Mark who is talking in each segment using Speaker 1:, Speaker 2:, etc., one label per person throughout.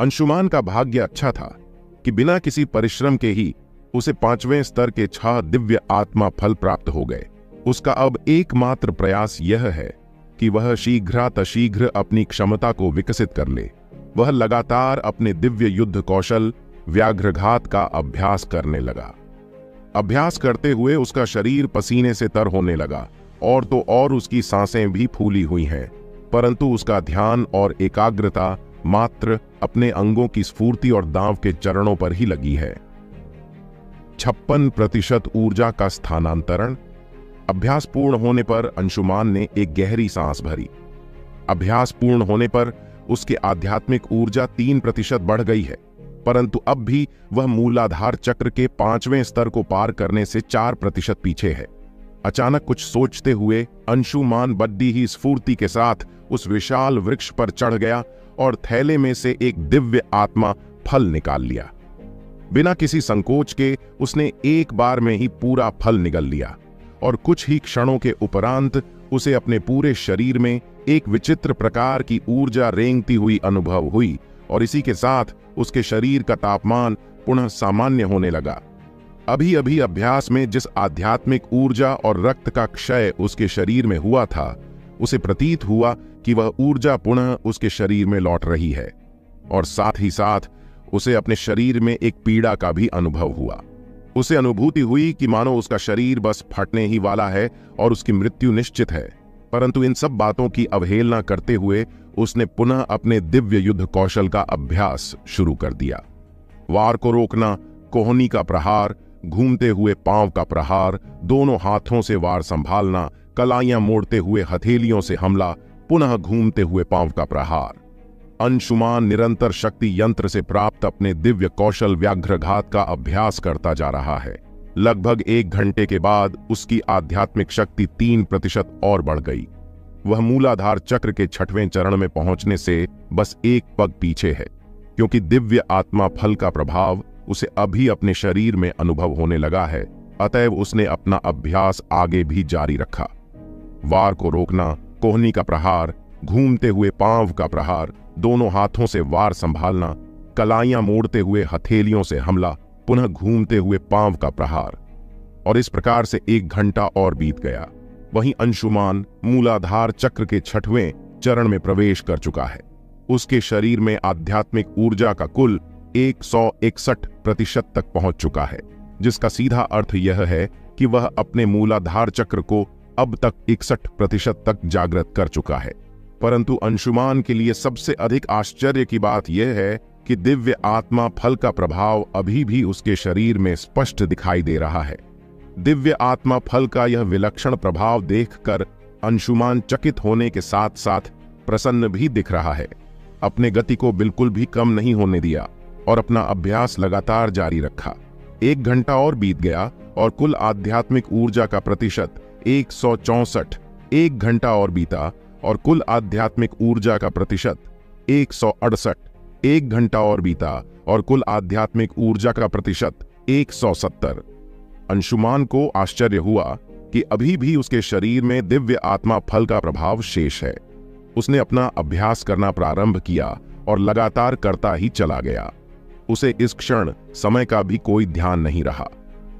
Speaker 1: अंशुमान का भाग्य अच्छा था कि बिना किसी परिश्रम के ही उसे 5वें स्तर के 6 दिव्य आत्मा फल प्राप्त हो गए। उसका अब एकमात्र प्रयास यह है कि वह शीघ्रातिशीघ्र अपनी क्षमता को विकसित कर ले। वह लगातार अपने दिव्य युद्ध कौशल व्याघ्रघात का अभ्यास करने लगा। अभ्यास करते हुए उसका शरीर पसीने से तर होने लगा और तो और उसकी सांसें भी फूली हुई हैं, परंतु उसका ध्यान और एकाग्रता मात्र अपने अंगों की स्फूर्ति और दांव के चरणों पर ही लगी है। 56% ऊर्जा का स्थानांतरण। अभ्यास पूर्ण होने पर अंशुमान ने एक गहरी सांस भरी। अभ्यास पूर्ण होने पर उसकी आध्यात्मिक ऊर्जा 3% बढ़ गई है, परंतु अब भी वह मूलाधार चक्र के 5वें स्तर को पार करने से 4% पीछे है। अचानक कुछ सोचते हुए अंशुमान बड्डी ही स्फूर्ति के साथ उस विशाल वृक्ष पर चढ़ गया और थैले में से एक दिव्य आत्मा फल निकाल लिया। बिना किसी संकोच के उसने एक बार में ही पूरा फल निगल लिया और कुछ ही क्षणों के उपरांत उसे अपने पूरे शरीर में एक विचित्र प्रकार की ऊर्जा रेंगती हुई अनुभव हुई और इसी के साथ उसके शरीर का तापमान पुनः सामान्य होने लगा। अभी अभी अभ्यास में जिस आध्यात्मिक ऊर्जा और रक्त का क्षय उसके शरीर में हुआ था, उसे प्रतीत हुआ कि वह ऊर्जा पुनः उसके शरीर में लौट रही है और साथ ही साथ उसे अपने शरीर में एक पीड़ा का भी अनुभव हुआ। उसे अनुभूति हुई कि मानो उसका शरीर बस फटने ही वाला है और उसकी मृत्यु निश्चित है, परंतु इन सब बातों की अवहेलना करते हुए उसने पुनः अपने दिव्य युद्ध कौशल का अभ्यास शुरू कर दिया। वार को रोकना, कोहनी का प्रहार, घूमते हुए पांव का प्रहार, दोनों हाथों से वार संभालना, कलाइयां मोड़ते हुए हथेलियों से हमला, पुनः घूमते हुए पांव का प्रहार। अंशुमान निरंतर शक्ति यंत्र से प्राप्त अपने दिव्य कौशल व्याघ्रघात का अभ्यास करता जा रहा है। लगभग 1 घंटे के बाद उसकी आध्यात्मिक शक्ति 3% और बढ़ गई। वह मूलाधार चक्र के 6वें चरण में पहुंचने से बस 1 पग पीछे है, क्योंकि दिव्य आत्मा फल का प्रभाव उसे अभी अपने शरीर में अनुभव होने लगा है। अतएव उसने अपना अभ्यास आगे भी जारी रखा। वार को रोकना, कोहनी का प्रहार, घूमते हुए पांव का प्रहार, दोनों हाथों से वार संभालना, कलाइयां मोड़ते हुए हथेलियों से हमला, पुनः घूमते हुए पांव का प्रहार। और इस प्रकार से 1 घंटा और बीत गया। वहीं अंशुमान मूलाधार चक्र के 6वें चरण में प्रवेश कर चुका है। उसके शरीर में आध्यात्मिक ऊर्जा का कुल 161% तक पहुंच चुका है, जिसका सीधा अर्थ यह है कि वह अपने मूलाधार चक्र को अब तक 61% तक जागृत कर चुका है। परंतु अंशुमान के लिए सबसे अधिक आश्चर्य की बात यह है कि दिव्य आत्मा फल का प्रभाव अभी भी उसके शरीर में स्पष्ट दिखाई दे रहा है। दिव्य आत्मा फल का यह विलक्षण प्रभाव देखकर अंशुमान चकित होने के साथ साथ प्रसन्न भी दिख रहा है। अपने गति को बिल्कुल भी कम नहीं होने दिया और अपना अभ्यास लगातार जारी रखा। 1 घंटा और बीत गया और कुल आध्यात्मिक ऊर्जा का प्रतिशत 164। 1 घंटा और बीता और कुल आध्यात्मिक ऊर्जा का प्रतिशत 168। 1 घंटा और बीता और कुल आध्यात्मिक ऊर्जा का प्रतिशत 170। अंशुमान को आश्चर्य हुआ कि अभी भी उसके शरीर में दिव्य आत्मा फल का प्रभाव शेष है। उसने अपना अभ्यास करना प्रारंभ किया और लगातार करता ही चला गया। उसे इस क्षण समय का भी कोई ध्यान नहीं रहा।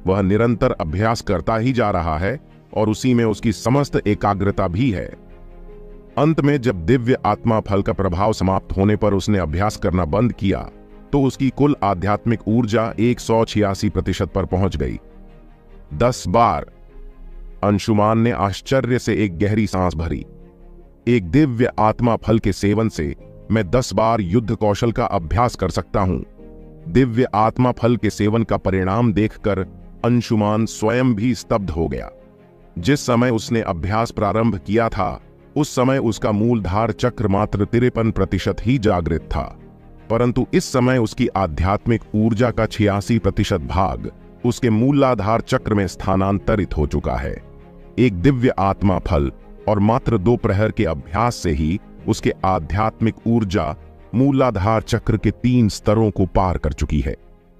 Speaker 1: वह निरंतर अभ्यास करता ही जा रहा है और उसी में उसकी समस्त एकाग्रता भी है। अंत में जब दिव्य आत्मा फल का प्रभाव समाप्त होने पर उसने अभ्यास करना बंद किया तो उसकी कुल आध्यात्मिक ऊर्जा 186% पर पहुंच गई। 10 बार। अंशुमान ने आश्चर्य से एक गहरी सांस भरी। एक दिव्य आत्मा फल के सेवन से मैं 10 बार युद्ध कौशल का अभ्यास कर सकता हूं। दिव्य आत्मा फल के सेवन का परिणाम देखकर अंशुमान स्वयं भी स्तब्ध हो गया। जिस समय उसने अभ्यास प्रारंभ किया था उस समय उसका मूलधार चक्र मात्र 53% ही जागृत था, परंतु इस समय उसकी आध्यात्मिक ऊर्जा का 86% भाग उसके मूलाधार चक्र में स्थानांतरित हो चुका है। एक दिव्य आत्मा फल और मात्र 2 प्रहर के अभ्यास से ही उसके आध्यात्मिक ऊर्जा मूलाधार चक्र के 3 स्तरों को पार कर चुकी है।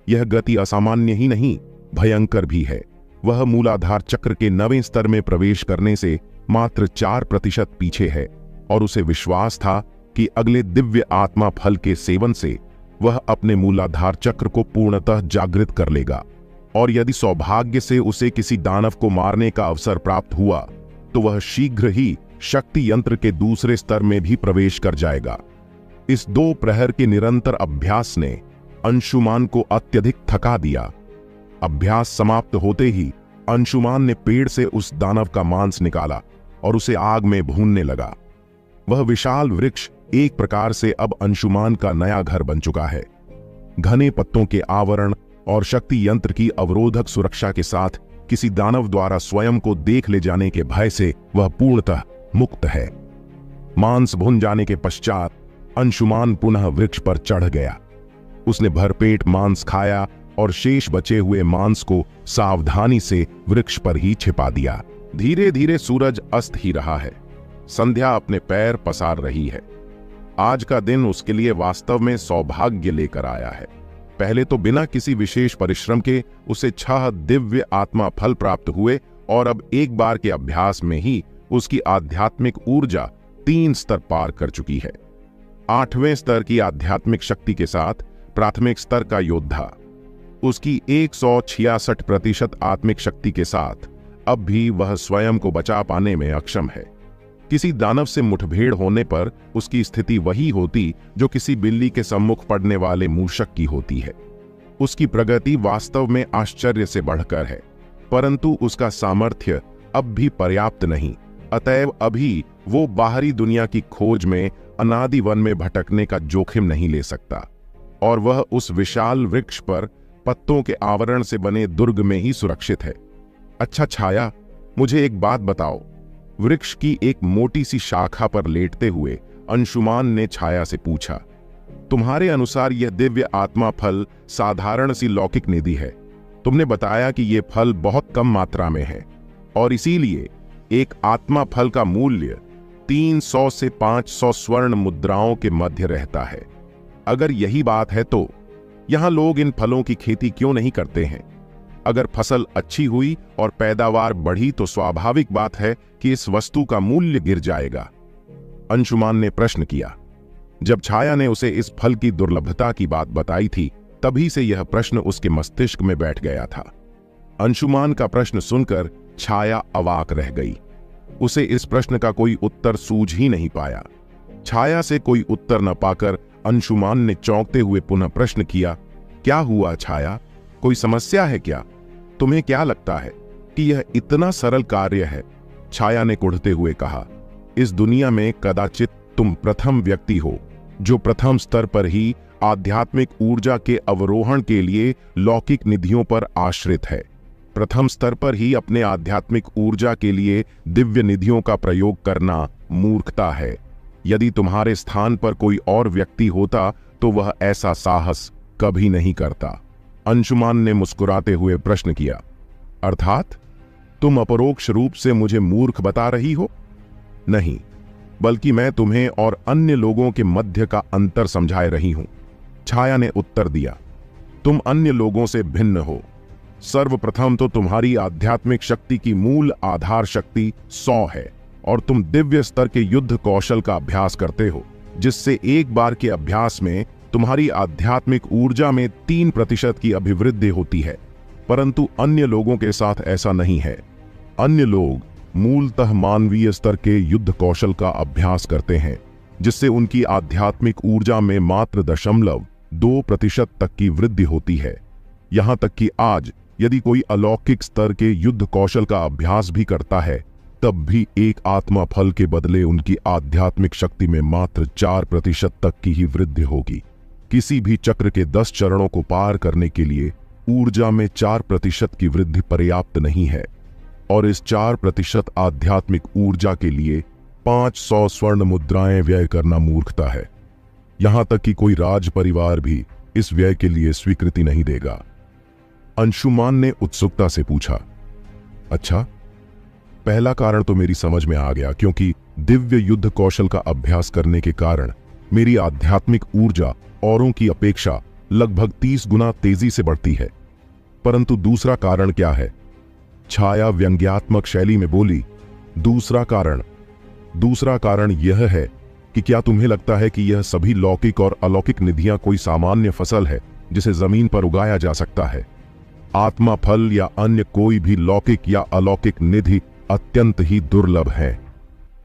Speaker 1: यह गति असामान्य ही नहीं, भयंकर भी है। वह मूलाधार चक्र के 9वें स्तर में प्रवेश करने से मात्र 4% पीछे है और उसे विश्वास था कि अगले दिव्य आत्मा फल के सेवन से वह अपने मूलाधार चक्र को पूर्णतः जागृत कर लेगा, और यदि सौभाग्य से उसे किसी दानव को मारने का अवसर प्राप्त हुआ तो वह शीघ्र ही शक्ति यंत्र के दूसरे स्तर में भी प्रवेश कर जाएगा। इस 2 प्रहर के निरंतर अभ्यास ने अंशुमान को अत्यधिक थका दिया। अभ्यास समाप्त होते ही अंशुमान ने पेड़ से उस दानव का मांस निकाला और उसे आग में भूनने लगा। वह विशाल वृक्ष एक प्रकार से अब अंशुमान का नया घर बन चुका है। घने पत्तों के आवरण और शक्ति यंत्र की अवरोधक सुरक्षा के साथ किसी दानव द्वारा स्वयं को देख ले जाने के भय से वह पूर्णतः मुक्त है। मांस भुन जाने के पश्चात अंशुमान पुनः वृक्ष पर चढ़ गया। उसने भरपेट मांस खाया और शेष बचे हुए मांस को सावधानी से वृक्ष पर ही छिपा दिया। धीरे धीरे सूरज अस्त ही रहा है। संध्या अपने पैर पसार रही है। आज का दिन उसके लिए वास्तव में सौभाग्य लेकर आया है। पहले तो बिना किसी विशेष परिश्रम के उसे 6 दिव्य आत्मा फल प्राप्त हुए, और अब एक बार के अभ्यास में ही उसकी आध्यात्मिक ऊर्जा 3 स्तर पार कर चुकी है। 8वें स्तर की आध्यात्मिक शक्ति के साथ प्राथमिक स्तर का योद्धा, उसकी 166% आत्मिक शक्ति के साथ अब भी वह स्वयं को बचा पाने में अक्षम है। किसी दानव से मुठभेड़ होने पर उसकी स्थिति वही होती जो किसी बिल्ली के सम्मुख पड़ने वाले मूषक की होती है। उसकी प्रगति वास्तव में आश्चर्य से बढ़कर है, परंतु उसका सामर्थ्य अब भी पर्याप्त नहीं। अतएव अभी वो बाहरी दुनिया की खोज में अनादि वन में भटकने का जोखिम नहीं ले सकता, और वह उस विशाल वृक्ष पर पत्तों के आवरण से बने दुर्ग में ही सुरक्षित है। अच्छा छाया, मुझे एक बात बताओ। वृक्ष की एक मोटी सी शाखा पर लेटते हुए अंशुमान ने छाया से पूछा। तुम्हारे अनुसार यह दिव्य आत्मा फल साधारण सी लौकिक निधि है। तुमने बताया कि यह फल बहुत कम मात्रा में है, और इसीलिए एक आत्मा फल का मूल्य 300 से 500 स्वर्ण मुद्राओं के मध्य रहता है। अगर यही बात है तो यहां लोग इन फलों की खेती क्यों नहीं करते हैं? अगर फसल अच्छी हुई और पैदावार बढ़ी तो स्वाभाविक बात है कि इस वस्तु का मूल्य गिर जाएगा। अंशुमान ने प्रश्न किया। जब छाया ने उसे इस फल की दुर्लभता की बात बताई थी, तभी से यह प्रश्न उसके मस्तिष्क में बैठ गया था। अंशुमान का प्रश्न सुनकर छाया अवाक रह गई। उसे इस प्रश्न का कोई उत्तर सूझ ही नहीं पाया। छाया से कोई उत्तर न पाकर अंशुमान ने चौंकते हुए पुनः प्रश्न किया, क्या हुआ छाया? कोई समस्या है क्या? तुम्हें क्या लगता है कि यह इतना सरल कार्य है? छाया ने कुढ़ते हुए कहा, इस दुनिया में कदाचित तुम प्रथम व्यक्ति हो जो प्रथम स्तर पर ही आध्यात्मिक ऊर्जा के अवरोहण के लिए लौकिक निधियों पर आश्रित है। प्रथम स्तर पर ही अपने आध्यात्मिक ऊर्जा के लिए दिव्य निधियों का प्रयोग करना मूर्खता है। यदि तुम्हारे स्थान पर कोई और व्यक्ति होता तो वह ऐसा साहस कभी नहीं करता। अंशुमान ने मुस्कुराते हुए प्रश्न किया, अर्थात तुम अपरोक्ष रूप से मुझे मूर्ख बता रही हो? नहीं, बल्कि मैं तुम्हें और अन्य लोगों के मध्य का अंतर समझाए रही हूं। छाया ने उत्तर दिया, तुम अन्य लोगों से भिन्न हो। सर्वप्रथम तो तुम्हारी आध्यात्मिक शक्ति की मूल आधार शक्ति 100 है, और तुम दिव्य स्तर के युद्ध कौशल का अभ्यास करते हो, जिससे एक बार के अभ्यास में तुम्हारी आध्यात्मिक ऊर्जा में 3% की अभिवृद्धि होती है। परंतु अन्य लोगों के साथ ऐसा नहीं है। अन्य लोग मूलतः मानवीय स्तर के युद्ध कौशल का अभ्यास करते हैं, जिससे उनकी आध्यात्मिक ऊर्जा में मात्र 0.2% तक की वृद्धि होती है। यहां तक कि आज यदि कोई अलौकिक स्तर के युद्ध कौशल का अभ्यास भी करता है, तब भी एक आत्मा फल के बदले उनकी आध्यात्मिक शक्ति में मात्र 4% तक की ही वृद्धि होगी। किसी भी चक्र के 10 चरणों को पार करने के लिए ऊर्जा में 4% की वृद्धि पर्याप्त नहीं है, और इस 4% आध्यात्मिक ऊर्जा के लिए 500 स्वर्ण मुद्राएं व्यय करना मूर्खता है। यहां तक कि कोई राज परिवार भी इस व्यय के लिए स्वीकृति नहीं देगा। अंशुमान ने उत्सुकता से पूछा, अच्छा, पहला कारण तो मेरी समझ में आ गया, क्योंकि दिव्य युद्ध कौशल का अभ्यास करने के कारण मेरी आध्यात्मिक ऊर्जा औरों की अपेक्षा लगभग 30 गुना तेजी से बढ़ती है। परंतु दूसरा कारण क्या है? छाया व्यंग्यात्मक शैली में बोली, दूसरा कारण यह है कि क्या तुम्हें लगता है कि यह सभी लौकिक और अलौकिक निधियां कोई सामान्य फसल है जिसे जमीन पर उगाया जा सकता है? आत्मा फल या अन्य कोई भी लौकिक या अलौकिक निधि अत्यंत ही दुर्लभ है,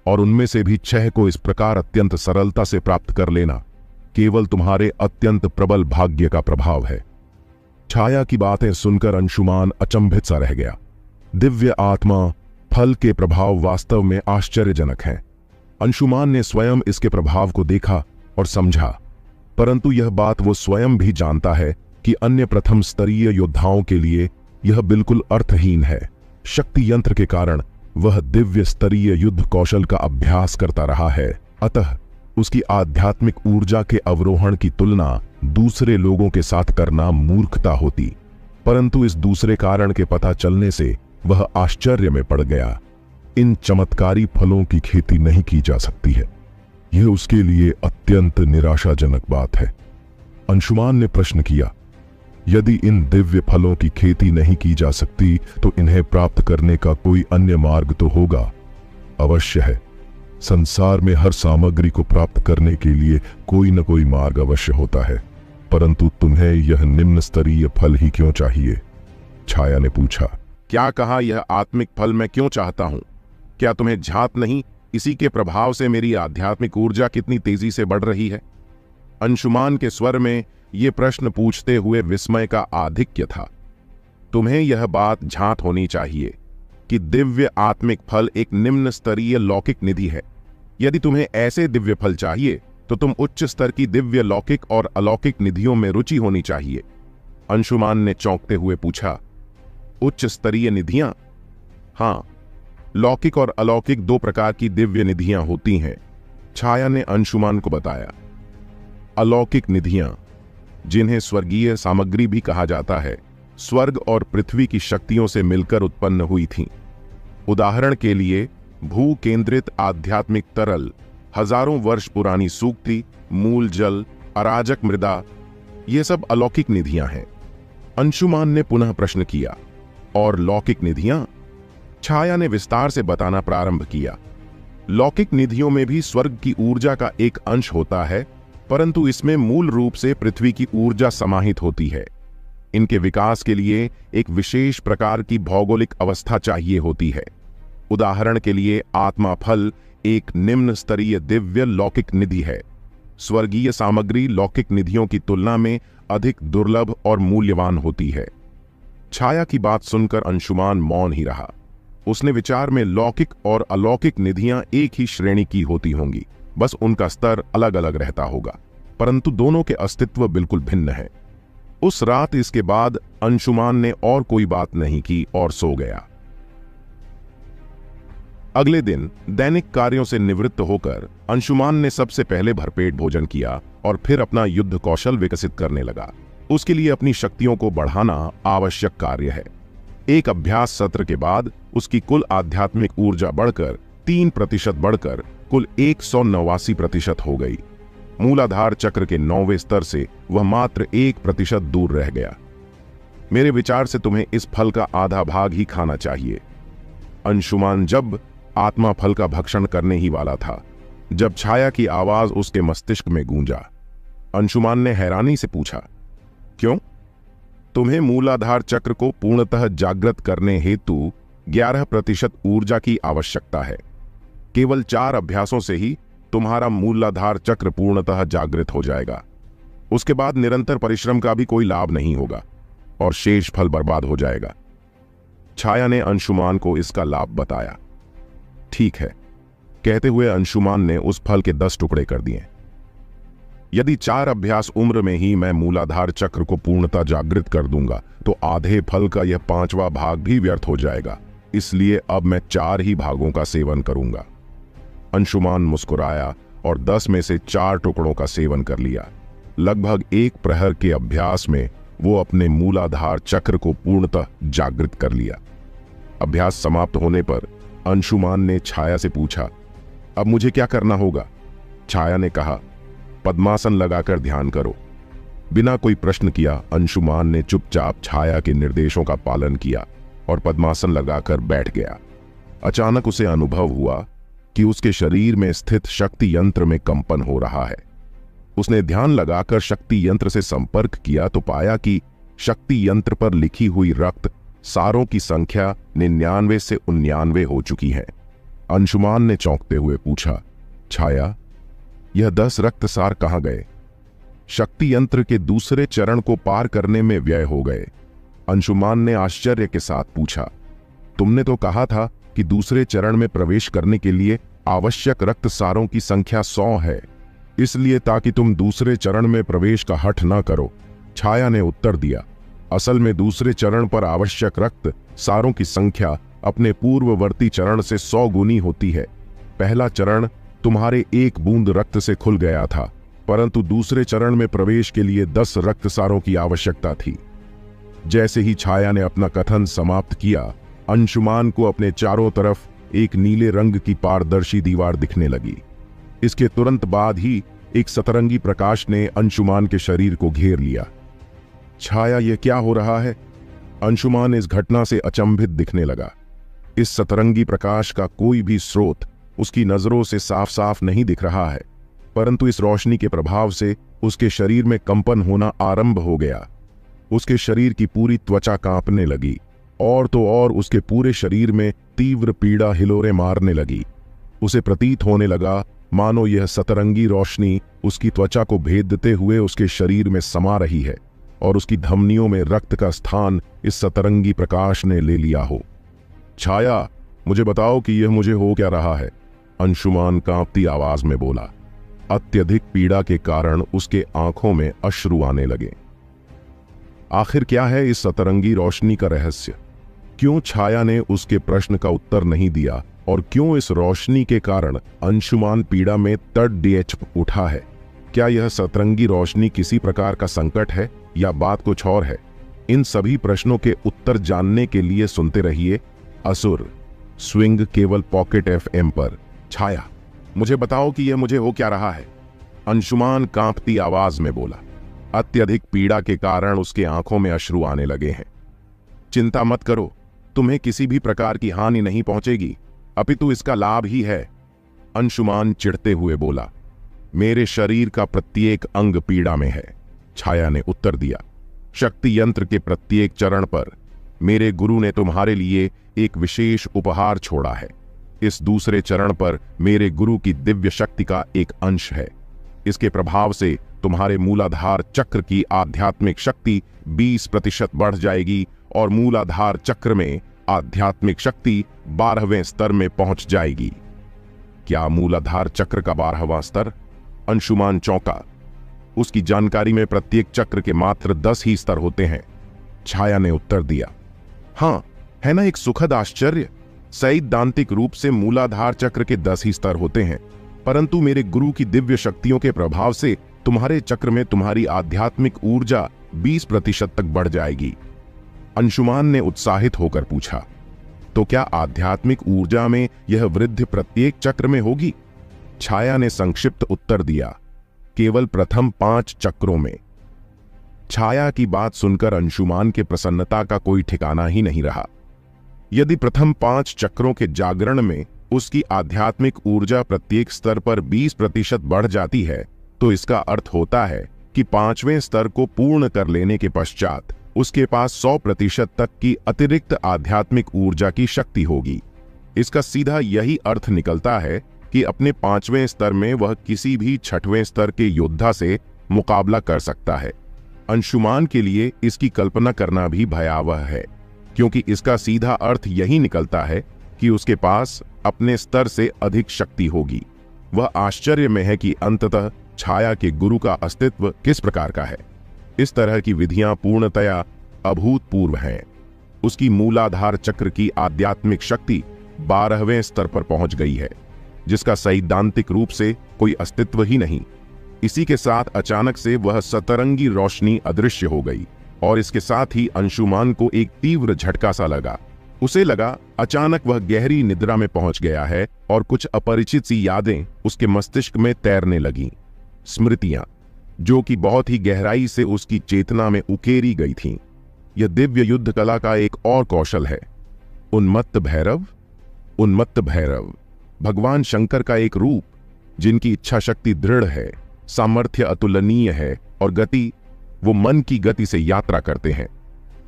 Speaker 1: और उनमें से भी 6 को इस प्रकार अत्यंत सरलता से प्राप्त कर लेना केवल तुम्हारे अत्यंत प्रबल भाग्य का प्रभाव है। छाया की बातें सुनकर अंशुमान अचंभित सा रह गया। दिव्य आत्मा फल के प्रभाव वास्तव में आश्चर्यजनक हैं। अंशुमान ने स्वयं इसके प्रभाव को देखा और समझा, परंतु यह बात वो स्वयं भी जानता है कि अन्य प्रथम स्तरीय योद्धाओं के लिए यह बिल्कुल अर्थहीन है। शक्ति यंत्र के कारण वह दिव्य स्तरीय युद्ध कौशल का अभ्यास करता रहा है, अतः उसकी आध्यात्मिक ऊर्जा के अवरोहण की तुलना दूसरे लोगों के साथ करना मूर्खता होती। परंतु इस दूसरे कारण के पता चलने से वह आश्चर्य में पड़ गया। इन चमत्कारी फलों की खेती नहीं की जा सकती है, यह उसके लिए अत्यंत निराशाजनक बात है। अंशुमान ने प्रश्न किया, यदि इन दिव्य फलों की खेती नहीं की जा सकती तो इन्हें प्राप्त करने का कोई अन्य मार्ग तो होगा? अवश्य है। संसार में हर सामग्री को प्राप्त करने के लिए कोई न कोई मार्ग अवश्य होता है, परंतु तुम्हें यह निम्न स्तरीय फल ही क्यों चाहिए? छाया ने पूछा। क्या कहा? यह आत्मिक फल मैं क्यों चाहता हूं? क्या तुम्हें झात नहीं इसी के प्रभाव से मेरी आध्यात्मिक ऊर्जा कितनी तेजी से बढ़ रही है? अंशुमान के स्वर में यह प्रश्न पूछते हुए विस्मय का आधिक्य था। तुम्हें यह बात झात होनी चाहिए कि दिव्य आत्मिक फल एक निम्न स्तरीय लौकिक निधि है। यदि तुम्हें ऐसे दिव्य फल चाहिए तो तुम उच्च स्तर की दिव्य लौकिक और अलौकिक निधियों में रुचि होनी चाहिए। अंशुमान ने चौंकते हुए पूछा, उच्च स्तरीय निधियां? हां, लौकिक और अलौकिक 2 प्रकार की दिव्य निधियां होती हैं, छाया ने अंशुमान को बताया। अलौकिक निधियां, जिन्हें स्वर्गीय सामग्री भी कहा जाता है, स्वर्ग और पृथ्वी की शक्तियों से मिलकर उत्पन्न हुई थीं। उदाहरण के लिए भू केंद्रित आध्यात्मिक तरल, हजारों वर्ष पुरानी सूक्ति, मूल जल, अराजक मृदा, ये सब अलौकिक निधियां हैं। अंशुमान ने पुनः प्रश्न किया, और लौकिक निधियां? छाया ने विस्तार से बताना प्रारंभ किया। लौकिक निधियों में भी स्वर्ग की ऊर्जा का एक अंश होता है, परंतु इसमें मूल रूप से पृथ्वी की ऊर्जा समाहित होती है। इनके विकास के लिए एक विशेष प्रकार की भौगोलिक अवस्था चाहिए होती है। उदाहरण के लिए आत्मा फल एक निम्न स्तरीय दिव्य लौकिक निधि है। स्वर्गीय सामग्री लौकिक निधियों की तुलना में अधिक दुर्लभ और मूल्यवान होती है। छाया की बात सुनकर अंशुमान मौन ही रहा। उसने विचार में लौकिक और अलौकिक निधियां एक ही श्रेणी की होती होंगी, बस उनका स्तर अलग अलग रहता होगा, परंतु दोनों के अस्तित्व बिल्कुल भिन्न है। उस रात इसके बाद अंशुमान ने और कोई बात नहीं की और सो गया। अगले दिन दैनिक कार्यों से निवृत्त होकर अंशुमान ने सबसे पहले भरपेट भोजन किया और फिर अपना युद्ध कौशल विकसित करने लगा। उसके लिए अपनी शक्तियों को बढ़ाना आवश्यक कार्य है। एक अभ्यास सत्र के बाद उसकी कुल आध्यात्मिक ऊर्जा बढ़कर 3% बढ़कर कुल 189% हो गई। मूलाधार चक्र के 9वें स्तर से वह मात्र 1% दूर रह गया। मेरे विचार से तुम्हें इस फल का आधा भाग ही खाना चाहिए। अंशुमान जब आत्मा फल का भक्षण करने ही वाला था, जब छाया की आवाज उसके मस्तिष्क में गूंजा। अंशुमान ने हैरानी से पूछा, क्यों? तुम्हें मूलाधार चक्र को पूर्णतः जागृत करने हेतु 11% ऊर्जा की आवश्यकता है। केवल 4 अभ्यासों से ही तुम्हारा मूलाधार चक्र पूर्णतः जागृत हो जाएगा। उसके बाद निरंतर परिश्रम का भी कोई लाभ नहीं होगा और शेष फल बर्बाद हो जाएगा। छाया ने अंशुमान को इसका लाभ बताया। ठीक है, कहते हुए अंशुमान ने उस फल के 10 टुकड़े कर दिए। यदि 4 अभ्यास उम्र में ही मैं मूलाधार चक्र को पूर्णतः जागृत कर दूंगा तो आधे फल का यह 5वां भाग भी व्यर्थ हो जाएगा, इसलिए अब मैं 4 ही भागों का सेवन करूंगा। अंशुमान मुस्कुराया और 10 में से 4 टुकड़ों का सेवन कर लिया। लगभग 1 प्रहर के अभ्यास में वो अपने मूलाधार चक्र को पूर्णतः जागृत कर लिया। अभ्यास समाप्त होने पर अंशुमान ने छाया से पूछा, अब मुझे क्या करना होगा? छाया ने कहा, पद्मासन लगाकर ध्यान करो। बिना कोई प्रश्न किया अंशुमान ने चुपचाप छाया के निर्देशों का पालन किया और पद्मासन लगाकर बैठ गया। अचानक उसे अनुभव हुआ कि उसके शरीर में स्थित शक्ति यंत्र में कंपन हो रहा है। उसने ध्यान लगाकर शक्ति यंत्र से संपर्क किया तो पाया कि शक्ति यंत्र पर लिखी हुई रक्त सारों की संख्या 99 से 99 हो चुकी है। अंशुमान ने चौंकते हुए पूछा, छाया, यह 10 रक्त सार कहां गए? शक्ति यंत्र के दूसरे चरण को पार करने में व्यय हो गए। अंशुमान ने आश्चर्य के साथ पूछा, तुमने तो कहा था कि दूसरे चरण में प्रवेश करने के लिए आवश्यक रक्त सारों की संख्या 100 है, इसलिए ताकि तुम दूसरे चरण में प्रवेश का हठ न करो। छाया ने उत्तर दिया, असल में दूसरे चरण पर आवश्यक रक्त सारों की संख्या अपने पूर्ववर्ती चरण से 100 गुनी होती है। पहला चरण तुम्हारे 1 बूंद रक्त से खुल गया था, परंतु दूसरे चरण में प्रवेश के लिए 10 रक्त सारों की आवश्यकता थी। जैसे ही छाया ने अपना कथन समाप्त किया, अंशुमान को अपने चारों तरफ एक नीले रंग की पारदर्शी दीवार दिखने लगी। इसके तुरंत बाद ही एक सतरंगी प्रकाश ने अंशुमान के शरीर को घेर लिया। छाया, यह क्या हो रहा है? अंशुमान इस घटना से अचंभित दिखने लगा। इस सतरंगी प्रकाश का कोई भी स्रोत उसकी नजरों से साफ साफ नहीं दिख रहा है, परंतु इस रोशनी के प्रभाव से उसके शरीर में कंपन होना आरंभ हो गया। उसके शरीर की पूरी त्वचा कांपने लगी और तो और उसके पूरे शरीर में तीव्र पीड़ा हिलोरे मारने लगी। उसे प्रतीत होने लगा मानो यह सतरंगी रोशनी उसकी त्वचा को भेदते हुए उसके शरीर में समा रही है और उसकी धमनियों में रक्त का स्थान इस सतरंगी प्रकाश ने ले लिया हो। छाया, मुझे बताओ कि यह मुझे हो क्या रहा है? अंशुमान कांपती आवाज में बोला। अत्यधिक पीड़ा के कारण उसके आंखों में अश्रु आने लगे। आखिर क्या है इस सतरंगी रोशनी का रहस्य? क्यों छाया ने उसके प्रश्न का उत्तर नहीं दिया और क्यों इस रोशनी के कारण अंशुमान पीड़ा में तड़प उठा है? क्या यह सतरंगी रोशनी किसी प्रकार का संकट है या बात कुछ और है? इन सभी प्रश्नों के उत्तर जानने के लिए सुनते रहिए असुर स्विंग केवल पॉकेट FM पर। छाया, मुझे बताओ कि यह मुझे हो क्या रहा है? अंशुमान कांपती आवाज में बोला। अत्यधिक पीड़ा के कारण उसके आंखों में अश्रु आने लगे हैं। चिंता मत करो, तुम्हें किसी भी प्रकार की हानि नहीं पहुंचेगी, अपितु इसका लाभ ही है। अंशुमान चिढ़ते हुए बोला। मेरे शरीर का प्रत्येक अंग पीड़ा में है, छाया ने उत्तर दिया। शक्ति यंत्र के प्रत्येक चरण पर मेरे गुरु ने तुम्हारे लिए एक विशेष उपहार छोड़ा है। इस दूसरे चरण पर मेरे गुरु की दिव्य शक्ति का एक अंश है। इसके प्रभाव से तुम्हारे मूलाधार चक्र की आध्यात्मिक शक्ति 20% बढ़ जाएगी और मूलाधार चक्र में आध्यात्मिक शक्ति 12वें स्तर में पहुंच जाएगी। क्या मूलाधार चक्र का 12वां स्तर? अंशुमान चौंका। उसकी जानकारी में प्रत्येक चक्र के मात्र 10 ही स्तर होते हैं। छाया ने उत्तर दिया। हां, है ना एक सुखद आश्चर्य? सैद्धांतिक रूप से मूलाधार चक्र के 10 ही स्तर होते हैं, परंतु मेरे गुरु की दिव्य शक्तियों के प्रभाव से तुम्हारे चक्र में तुम्हारी आध्यात्मिक ऊर्जा 20% तक बढ़ जाएगी। अंशुमान ने उत्साहित होकर पूछा, तो क्या आध्यात्मिक ऊर्जा में यह वृद्धि प्रत्येक चक्र में होगी? छाया ने संक्षिप्त उत्तर दिया, केवल प्रथम 5 चक्रों में। छाया की बात सुनकर अंशुमान के प्रसन्नता का कोई ठिकाना ही नहीं रहा। यदि प्रथम 5 चक्रों के जागरण में उसकी आध्यात्मिक ऊर्जा प्रत्येक स्तर पर 20% बढ़ जाती है, तो इसका अर्थ होता है कि 5वें स्तर को पूर्ण कर लेने के पश्चात उसके पास 100% तक की अतिरिक्त आध्यात्मिक ऊर्जा की शक्ति होगी। इसका सीधा यही अर्थ निकलता है कि अपने 5वें स्तर में वह किसी भी 6वें स्तर के योद्धा से मुकाबला कर सकता है। अंशुमान के लिए इसकी कल्पना करना भी भयावह है, क्योंकि इसका सीधा अर्थ यही निकलता है कि उसके पास अपने स्तर से अधिक शक्ति होगी। वह आश्चर्य में है कि अंततः छाया के गुरु का अस्तित्व किस प्रकार का है। इस तरह की विधियां पूर्णतया अभूतपूर्व हैं। उसकी मूलाधार चक्र की आध्यात्मिक शक्ति 12वें स्तर पर पहुंच गई है, जिसका सैद्धांतिक रूप से कोई अस्तित्व ही नहीं। इसी के साथ अचानक से वह सतरंगी रोशनी अदृश्य हो गई और इसके साथ ही अंशुमान को एक तीव्र झटका सा लगा। उसे लगा अचानक वह गहरी निद्रा में पहुंच गया है और कुछ अपरिचित सी यादें उसके मस्तिष्क में तैरने लगीं। स्मृतियां जो कि बहुत ही गहराई से उसकी चेतना में उकेरी गई थीं। यह दिव्य युद्ध कला का एक और कौशल है। उन्मत्त भैरव, उन्मत्त भैरव। भगवान शंकर का एक रूप, जिनकी इच्छा शक्ति दृढ़ है, सामर्थ्य अतुलनीय है और गति, वो मन की गति से यात्रा करते हैं।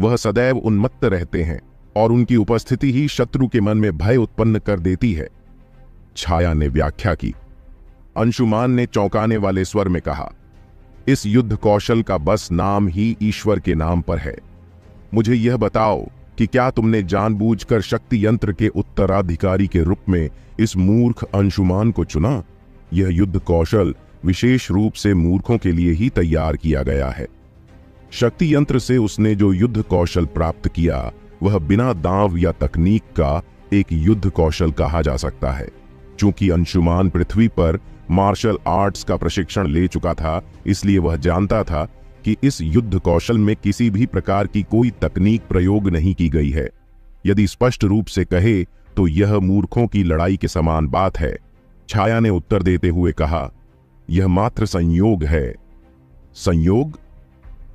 Speaker 1: वह सदैव उन्मत्त रहते हैं और उनकी उपस्थिति ही शत्रु के मन में भय उत्पन्न कर देती है। छाया ने व्याख्या की। अंशुमान ने चौंकाने वाले स्वर में कहा, इस युद्ध कौशल का बस नाम ही ईश्वर के नाम पर है। मुझे यह बताओ कि क्या तुमने जानबूझकर शक्ति यंत्र के उत्तराधिकारी के रूप में इस मूर्ख अंशुमान को चुना? यह युद्ध कौशल विशेष रूप से मूर्खों के लिए ही तैयार किया गया है। शक्ति यंत्र से उसने जो युद्ध कौशल प्राप्त किया वह बिना दांव या तकनीक का एक युद्ध कौशल कहा जा सकता है। चूंकि अंशुमान पृथ्वी पर मार्शल आर्ट्स का प्रशिक्षण ले चुका था, इसलिए वह जानता था कि इस युद्ध कौशल में किसी भी प्रकार की कोई तकनीक प्रयोग नहीं की गई है। यदि स्पष्ट रूप से कहे तो यह मूर्खों की लड़ाई के समान बात है। छाया ने उत्तर देते हुए कहा, यह मात्र संयोग है। संयोग?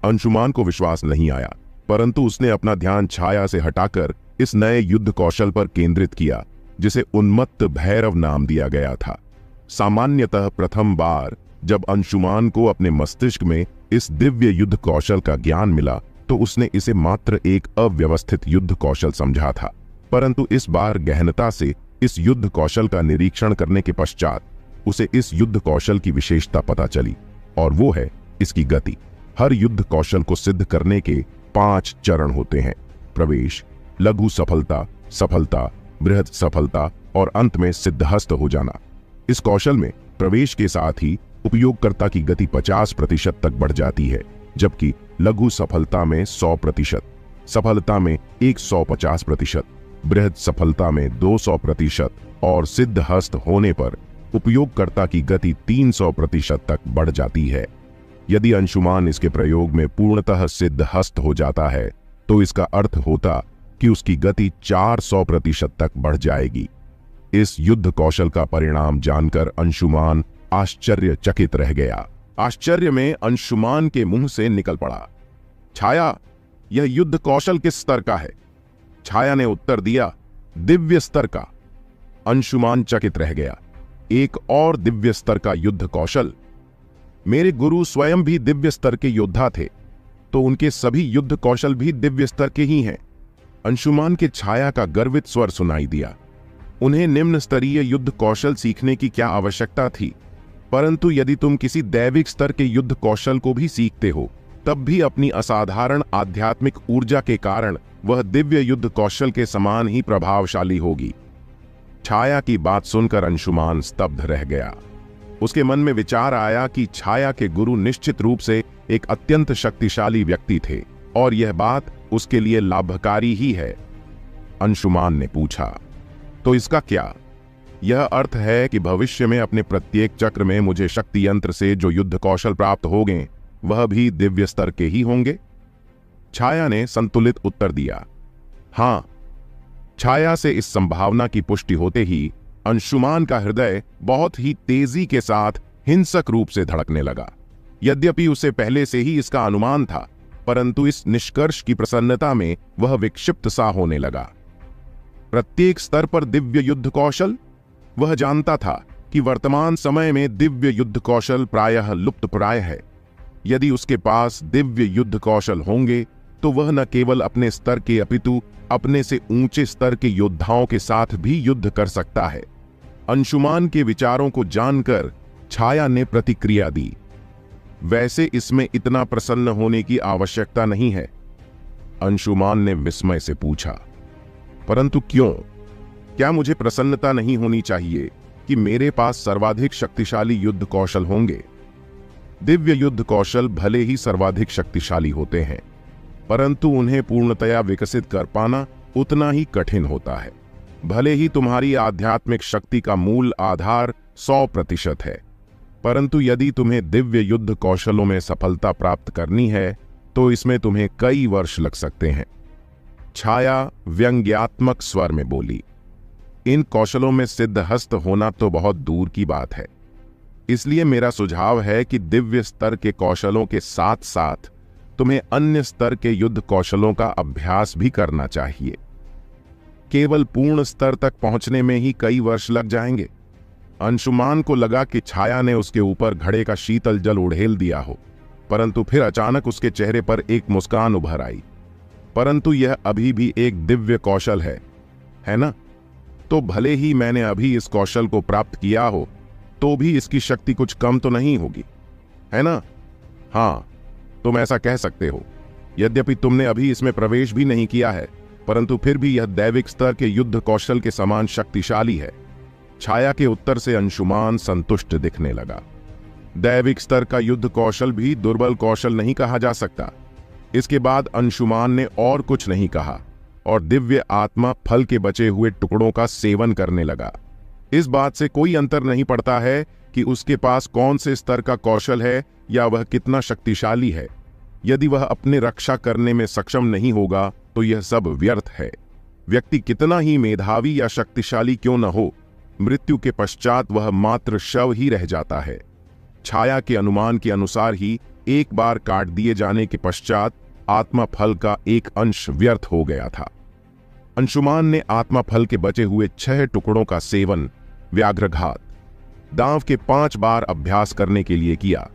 Speaker 1: अंशुमान को विश्वास नहीं आया, परंतु उसने अपना ध्यान छाया से हटाकर इस नए युद्ध कौशल पर केंद्रित किया, जिसे उन्मत्त भैरव नाम दिया गया था। सामान्यतः प्रथम बार जब अंशुमान को अपने मस्तिष्क में इस दिव्य युद्ध कौशल का ज्ञान मिला तो उसने इसे मात्र एक अव्यवस्थित युद्ध कौशल समझा था, परंतु इस बार गहनता से इस युद्ध कौशल का निरीक्षण करने के पश्चात उसे इस युद्ध कौशल की विशेषता पता चली, और वो है इसकी गति। हर युद्ध कौशल को सिद्ध करने के 5 चरण होते हैं: प्रवेश, लघु सफलता, सफलता, बृहद सफलता और अंत में सिद्धहस्त हो जाना। इस कौशल में प्रवेश के साथ ही उपयोगकर्ता की गति 50% तक बढ़ जाती है, जबकि लघु सफलता में 100%, सफलता में 150%, बृहद सफलता में 200% और सिद्धहस्त होने पर उपयोगकर्ता की गति 300% तक बढ़ जाती है। यदि अंशुमान इसके प्रयोग में पूर्णतः सिद्धहस्त हो जाता है तो इसका अर्थ होता कि उसकी गति 400% तक बढ़ जाएगी। इस युद्ध कौशल का परिणाम जानकर अंशुमान आश्चर्यचकित रह गया। आश्चर्य में अंशुमान के मुंह से निकल पड़ा, छाया, यह युद्ध कौशल किस स्तर का है? छाया ने उत्तर दिया, दिव्य स्तर का। अंशुमान चकित रह गया, एक और दिव्य स्तर का युद्ध कौशल? मेरे गुरु स्वयं भी दिव्य स्तर के योद्धा थे, तो उनके सभी युद्ध कौशल भी दिव्य स्तर के ही हैं। अंशुमान के छाया का गर्वित स्वर सुनाई दिया। उन्हें निम्न स्तरीय युद्ध कौशल सीखने की क्या आवश्यकता थी? परंतु यदि तुम किसी दैविक स्तर के युद्ध कौशल को भी सीखते हो, तब भी अपनी असाधारण आध्यात्मिक ऊर्जा के कारण वह दिव्य युद्ध कौशल के समान ही प्रभावशाली होगी। छाया की बात सुनकर अंशुमान स्तब्ध रह गया। उसके मन में विचार आया कि छाया के गुरु निश्चित रूप से एक अत्यंत शक्तिशाली व्यक्ति थे और यह बात उसके लिए लाभकारी ही है। अंशुमान ने पूछा, तो इसका क्या? यह अर्थ है कि भविष्य में अपने प्रत्येक चक्र में मुझे शक्ति यंत्र से जो युद्ध कौशल प्राप्त होंगे वह भी दिव्य स्तर के ही होंगे? छाया ने संतुलित उत्तर दिया, हां। छाया से इस संभावना की पुष्टि होते ही अंशुमान का हृदय बहुत ही तेजी के साथ हिंसक रूप से धड़कने लगा। यद्यपि उसे पहले से ही इसका अनुमान था, परंतु इस निष्कर्ष की प्रसन्नता में वह विक्षिप्त सा होने लगा। प्रत्येक स्तर पर दिव्य युद्ध कौशल? वह जानता था कि वर्तमान समय में दिव्य युद्ध कौशल प्रायः लुप्तप्राय है। यदि उसके पास दिव्य युद्ध कौशल होंगे तो वह न केवल अपने स्तर के अपितु अपने से ऊंचे स्तर के योद्धाओं के साथ भी युद्ध कर सकता है। अंशुमान के विचारों को जानकर छाया ने प्रतिक्रिया दी, वैसे इसमें इतना प्रसन्न होने की आवश्यकता नहीं है। अंशुमान ने विस्मय से पूछा, परंतु क्यों? क्या मुझे प्रसन्नता नहीं होनी चाहिए कि मेरे पास सर्वाधिक शक्तिशाली युद्ध कौशल होंगे? दिव्य युद्ध कौशल भले ही सर्वाधिक शक्तिशाली होते हैं, परंतु उन्हें पूर्णतया विकसित कर पाना उतना ही कठिन होता है। भले ही तुम्हारी आध्यात्मिक शक्ति का मूल आधार 100% है, परंतु यदि तुम्हें दिव्य युद्ध कौशलों में सफलता प्राप्त करनी है तो इसमें तुम्हें कई वर्ष लग सकते हैं। छाया व्यंग्यात्मक स्वर में बोली, इन कौशलों में सिद्धहस्त होना तो बहुत दूर की बात है। इसलिए मेरा सुझाव है कि दिव्य स्तर के कौशलों के साथ साथ तुम्हें अन्य स्तर के युद्ध कौशलों का अभ्यास भी करना चाहिए। केवल पूर्ण स्तर तक पहुंचने में ही कई वर्ष लग जाएंगे। अंशुमान को लगा कि छाया ने उसके ऊपर घड़े का शीतल जल उड़ेल दिया हो, परंतु फिर अचानक उसके चेहरे पर एक मुस्कान उभर आई। परंतु यह अभी भी एक दिव्य कौशल है ना? तो भले ही मैंने अभी इस कौशल को प्राप्त किया हो, तो भी इसकी शक्ति कुछ कम तो नहीं होगी, है ना? हाँ, तुम ऐसा कह सकते हो। यद्यपि तुमने अभी इसमें प्रवेश भी नहीं किया है, परंतु फिर भी यह दैविक स्तर के युद्ध कौशल के समान शक्तिशाली है। छाया के उत्तर से अंशुमान संतुष्ट दिखने लगा। दैविक स्तर का युद्ध कौशल भी दुर्बल कौशल नहीं कहा जा सकता। इसके बाद अंशुमान ने और कुछ नहीं कहा और दिव्य आत्मा फल के बचे हुए टुकड़ों का सेवन करने लगा। इस बात से कोई अंतर नहीं पड़ता है कि उसके पास कौन से स्तर का कौशल है या वह कितना शक्तिशाली है। यदि वह अपने रक्षा करने में सक्षम नहीं होगा तो यह सब व्यर्थ है। व्यक्ति कितना ही मेधावी या शक्तिशाली क्यों न हो, मृत्यु के पश्चात वह मात्र शव ही रह जाता है। छाया के अनुमान के अनुसार ही एक बार काट दिए जाने के पश्चात आत्मा फल का एक अंश व्यर्थ हो गया था। अंशुमान ने आत्मा फल के बचे हुए 6 टुकड़ों का सेवन व्याघ्रघात दांव के 5 बार अभ्यास करने के लिए किया,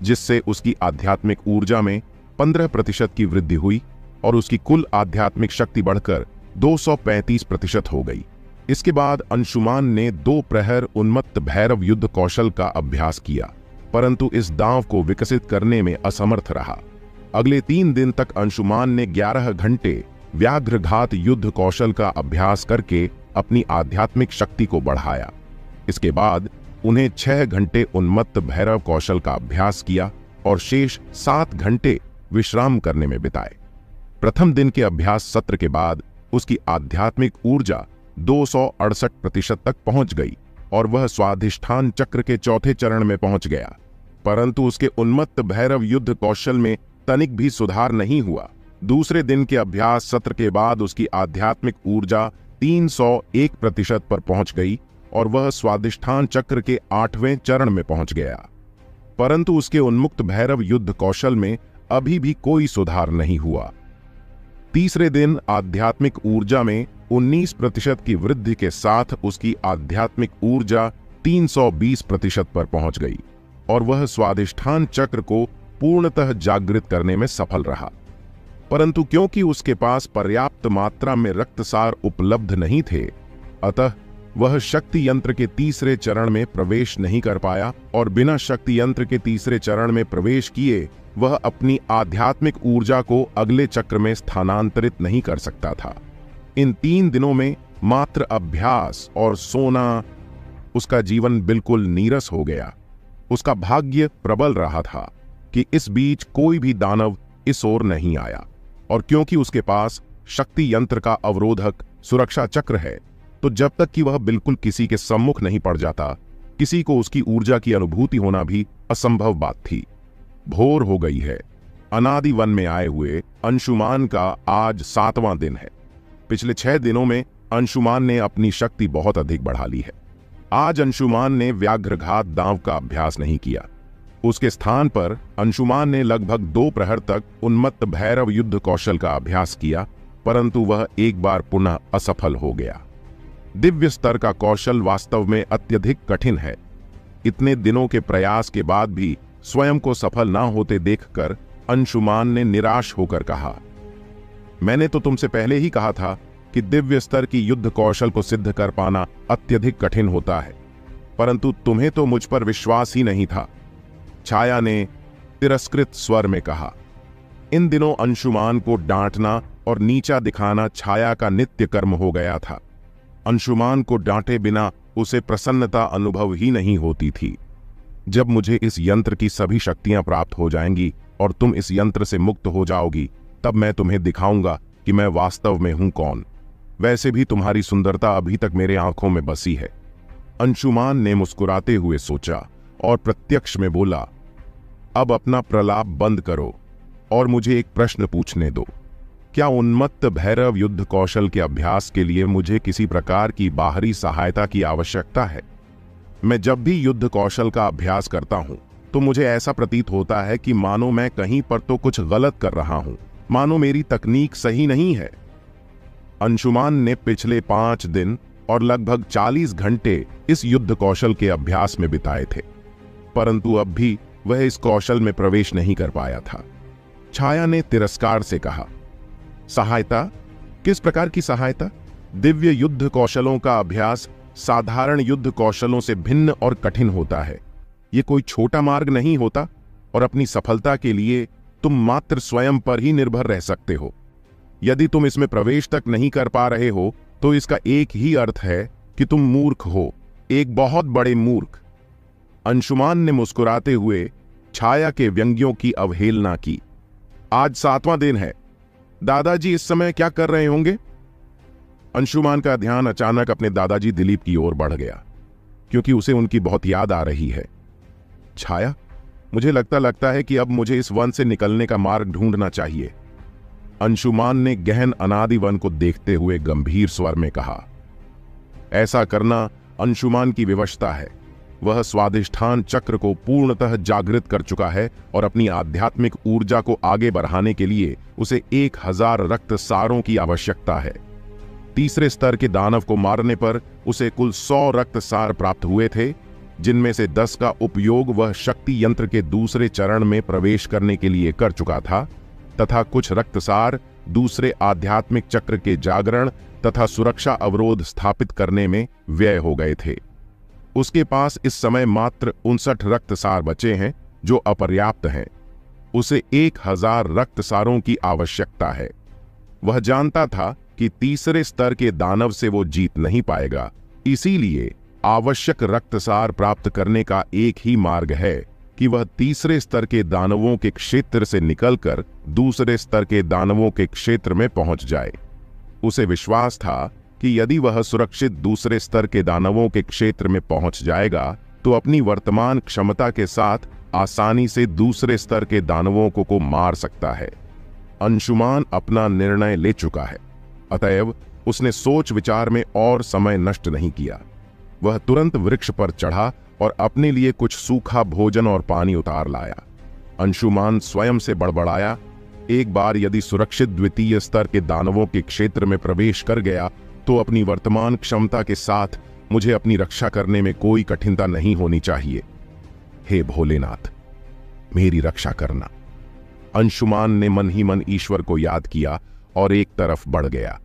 Speaker 1: जिससे उसकी आध्यात्मिक ऊर्जा में 15% की वृद्धि हुई और उसकी कुल आध्यात्मिक शक्ति बढ़कर 235% हो गई। इसके बाद अंशुमान ने 2 प्रहर उन्मत्त भैरव युद्ध कौशल का अभ्यास किया, परंतु इस दांव को विकसित करने में असमर्थ रहा। अगले 3 दिन तक अंशुमान ने 11 घंटे व्याघ्रघात युद्ध कौशल का अभ्यास करके अपनी आध्यात्मिक शक्ति को बढ़ाया। इसके बाद उन्हें 6 घंटे उन्मत्त भैरव कौशल का अभ्यास किया और शेष 7 घंटे विश्राम करने में बिताए। प्रथम दिन के अभ्यास सत्र के बाद उसकी आध्यात्मिक ऊर्जा 268% तक पहुंच गई और वह स्वाधिष्ठान चक्र के 4थे चरण में पहुंच गया, परंतु उसके उन्मत्त भैरव युद्ध कौशल में तनिक भी सुधार नहीं हुआ। दूसरे दिन के अभ्यास सत्र के बाद उसकी आध्यात्मिक ऊर्जा 301% पर पहुंच गई और वह स्वाधिष्ठान चक्र के 8वें चरण में पहुंच गया, परंतु उसके उन्मुक्त भैरव युद्ध कौशल में अभी भी कोई सुधार नहीं हुआ। तीसरे दिन आध्यात्मिक ऊर्जा में 19% की वृद्धि के साथ उसकी आध्यात्मिक ऊर्जा 320% पर पहुंच गई और वह स्वाधिष्ठान चक्र को पूर्णतः जागृत करने में सफल रहा, परंतु क्योंकि उसके पास पर्याप्त मात्रा में रक्तसार उपलब्ध नहीं थे, अतः वह शक्ति यंत्र के 3रे चरण में प्रवेश नहीं कर पाया और बिना शक्ति यंत्र के 3रे चरण में प्रवेश किए वह अपनी आध्यात्मिक ऊर्जा को अगले चक्र में स्थानांतरित नहीं कर सकता था। इन 3 दिनों में मात्र अभ्यास और सोना उसका जीवन बिल्कुल नीरस हो गया। उसका भाग्य प्रबल रहा था कि इस बीच कोई भी दानव इस ओर नहीं आया, और क्योंकि उसके पास शक्ति यंत्र का अवरोधक सुरक्षा चक्र है, तो जब तक कि वह बिल्कुल किसी के सम्मुख नहीं पड़ जाता, किसी को उसकी ऊर्जा की अनुभूति होना भी असंभव बात थी। भोर हो गई है। अनादि वन में आए हुए अंशुमान का आज 7वां दिन है। पिछले 6 दिनों में अंशुमान ने अपनी शक्ति बहुत अधिक बढ़ा ली है। आज अंशुमान ने व्याघ्रघात दांव का अभ्यास नहीं किया। उसके स्थान पर अंशुमान ने लगभग 2 प्रहर तक उन्मत्त भैरव युद्ध कौशल का अभ्यास किया, परंतु वह एक बार पुनः असफल हो गया। दिव्य स्तर का कौशल वास्तव में अत्यधिक कठिन है। इतने दिनों के प्रयास के बाद भी स्वयं को सफल ना होते देखकर अंशुमान ने निराश होकर कहा, मैंने तो तुमसे पहले ही कहा था कि दिव्य स्तर की युद्ध कौशल को सिद्ध कर पाना अत्यधिक कठिन होता है, परंतु तुम्हें तो मुझ पर विश्वास ही नहीं था। छाया ने तिरस्कृत स्वर में कहा। इन दिनों अंशुमान को डांटना और नीचा दिखाना छाया का नित्य कर्म हो गया था। अंशुमान को डांटे बिना उसे प्रसन्नता अनुभव ही नहीं होती थी। जब मुझे इस यंत्र की सभी शक्तियां प्राप्त हो जाएंगी और तुम इस यंत्र से मुक्त हो जाओगी, तब मैं तुम्हें दिखाऊंगा कि मैं वास्तव में हूं कौन। वैसे भी तुम्हारी सुंदरता अभी तक मेरे आंखों में बसी है। अंशुमान ने मुस्कुराते हुए सोचा और प्रत्यक्ष में बोला, अब अपना प्रलाप बंद करो और मुझे एक प्रश्न पूछने दो। क्या उन्मत्त भैरव युद्ध कौशल के अभ्यास के लिए मुझे किसी प्रकार की बाहरी सहायता की आवश्यकता है? मैं जब भी युद्ध कौशल का अभ्यास करता हूं तो मुझे ऐसा प्रतीत होता है कि मानो मैं कहीं पर तो कुछ गलत कर रहा हूं, मानो मेरी तकनीक सही नहीं है। अंशुमान ने पिछले 5 दिन और लगभग 40 घंटे इस युद्ध कौशल के अभ्यास में बिताए थे, परंतु अब भी वह इस कौशल में प्रवेश नहीं कर पाया था। छाया ने तिरस्कार से कहा, सहायता? किस प्रकार की सहायता? दिव्य युद्ध कौशलों का अभ्यास साधारण युद्ध कौशलों से भिन्न और कठिन होता है। यह कोई छोटा मार्ग नहीं होता और अपनी सफलता के लिए तुम मात्र स्वयं पर ही निर्भर रह सकते हो। यदि तुम इसमें प्रवेश तक नहीं कर पा रहे हो तो इसका एक ही अर्थ है कि तुम मूर्ख हो, एक बहुत बड़े मूर्ख। अंशुमान ने मुस्कुराते हुए छाया के व्यंग्यों की अवहेलना की। आज 7वां दिन है, दादाजी इस समय क्या कर रहे होंगे? अंशुमान का ध्यान अचानक अपने दादाजी दिलीप की ओर बढ़ गया, क्योंकि उसे उनकी बहुत याद आ रही है। छाया, मुझे लगता है कि अब मुझे इस वन से निकलने का मार्ग ढूंढना चाहिए। अंशुमान ने गहन अनादि वन को देखते हुए गंभीर स्वर में कहा। ऐसा करना अंशुमान की विवशता है। वह स्वादिष्ठान चक्र को पूर्णतः जागृत कर चुका है और अपनी आध्यात्मिक ऊर्जा को आगे बढ़ाने के लिए उसे 1000 रक्त सारों की आवश्यकता है। तीसरे स्तर के दानव को मारने पर उसे कुल 100 रक्त सार प्राप्त हुए थे, जिनमें से 10 का उपयोग वह शक्ति यंत्र के दूसरे चरण में प्रवेश करने के लिए कर चुका था, तथा कुछ रक्तसार दूसरे आध्यात्मिक चक्र के जागरण तथा सुरक्षा अवरोध स्थापित करने में व्यय हो गए थे। उसके पास इस समय मात्र 59 रक्तसार बचे हैं, जो अपर्याप्त हैं। उसे 1000 रक्तसारों की आवश्यकता है। वह जानता था कि तीसरे स्तर के दानव से वो जीत नहीं पाएगा, इसीलिए आवश्यक रक्तसार प्राप्त करने का एक ही मार्ग है कि वह तीसरे स्तर के दानवों के क्षेत्र से निकलकर दूसरे स्तर के दानवों के क्षेत्र में पहुंच जाए। उसे विश्वास था कि यदि वह सुरक्षित दूसरे स्तर के दानवों के क्षेत्र में पहुंच जाएगा तो अपनी वर्तमान क्षमता के साथ आसानी से दूसरे स्तर के दानवों को मार सकता है। अंशुमान अपना निर्णय ले चुका है, अतएव उसने सोच विचार में और समय नष्ट नहीं किया। वह तुरंत वृक्ष पर चढ़ा और अपने लिए कुछ सूखा भोजन और पानी उतार लाया। अंशुमान स्वयं से बड़बड़ाया, एक बार यदि सुरक्षित द्वितीय स्तर के दानवों के क्षेत्र में प्रवेश कर गया तो अपनी वर्तमान क्षमता के साथ मुझे अपनी रक्षा करने में कोई कठिनता नहीं होनी चाहिए। हे भोलेनाथ, मेरी रक्षा करना। अंशुमान ने मन ही मन ईश्वर को याद किया और एक तरफ बढ़ गया।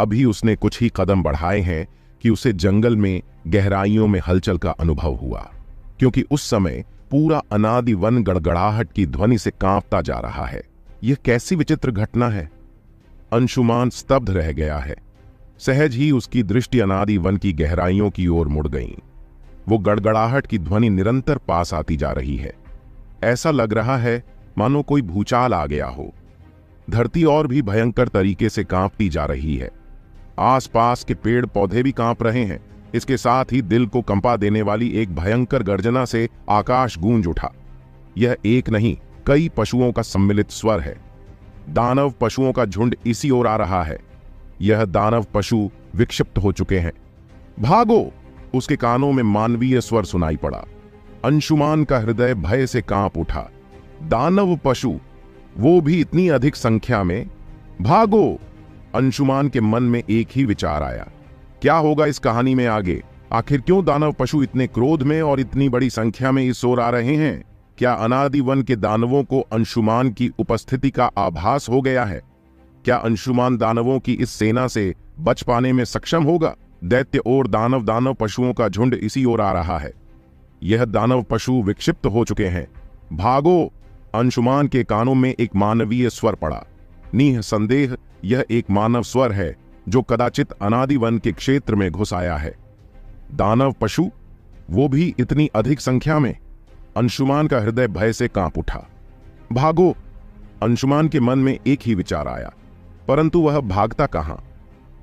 Speaker 1: अभी उसने कुछ ही कदम बढ़ाए हैं कि उसे जंगल में गहराइयों में हलचल का अनुभव हुआ, क्योंकि उस समय पूरा अनादि वन गड़गड़ाहट की ध्वनि से कांपता जा रहा है। यह कैसी विचित्र घटना है। अंशुमान स्तब्ध रह गया है। सहज ही उसकी दृष्टि अनादि वन की गहराइयों की ओर मुड़ गई। वो गड़गड़ाहट की ध्वनि निरंतर पास आती जा रही है। ऐसा लग रहा है मानो कोई भूचाल आ गया हो। धरती और भी भयंकर तरीके से कांपती जा रही है। आसपास के पेड़ पौधे भी कांप रहे हैं। इसके साथ ही दिल को कंपा देने वाली एक भयंकर गर्जना से आकाश गूंज उठा। यह एक नहीं, कई पशुओं का सम्मिलित स्वर है। दानव पशुओं का झुंड इसी ओर आ रहा है। यह दानव पशु विक्षिप्त हो चुके हैं। भागो! उसके कानों में मानवीय स्वर सुनाई पड़ा। अंशुमान का हृदय भय से कांप उठा। दानव पशु, वो भी इतनी अधिक संख्या में! भागो! अंशुमान के मन में एक ही विचार आया, क्या होगा इस कहानी में आगे? आखिर क्यों दानव पशु इतने क्रोध में और इतनी बड़ी संख्या में इस ओर आ रहे हैं? क्या अनादि वन के दानवों को अंशुमान की उपस्थिति का आभास हो गया है? क्या अंशुमान दानवों की इस सेना से बच पाने में सक्षम होगा? दैत्य और दानव पशुओं का झुंड इसी ओर आ रहा है। यह दानव पशु विक्षिप्त हो चुके हैं। भागो! अंशुमान के कानों में एक मानवीय स्वर पड़ा। निःसंदेह यह एक मानव स्वर है जो कदाचित अनादि वन के क्षेत्र में घुस आया है। दानव पशु, वो भी इतनी अधिक संख्या में! अंशुमान का हृदय भय से कांप उठा। भागो! अंशुमान के मन में एक ही विचार आया, परंतु वह भागता कहां?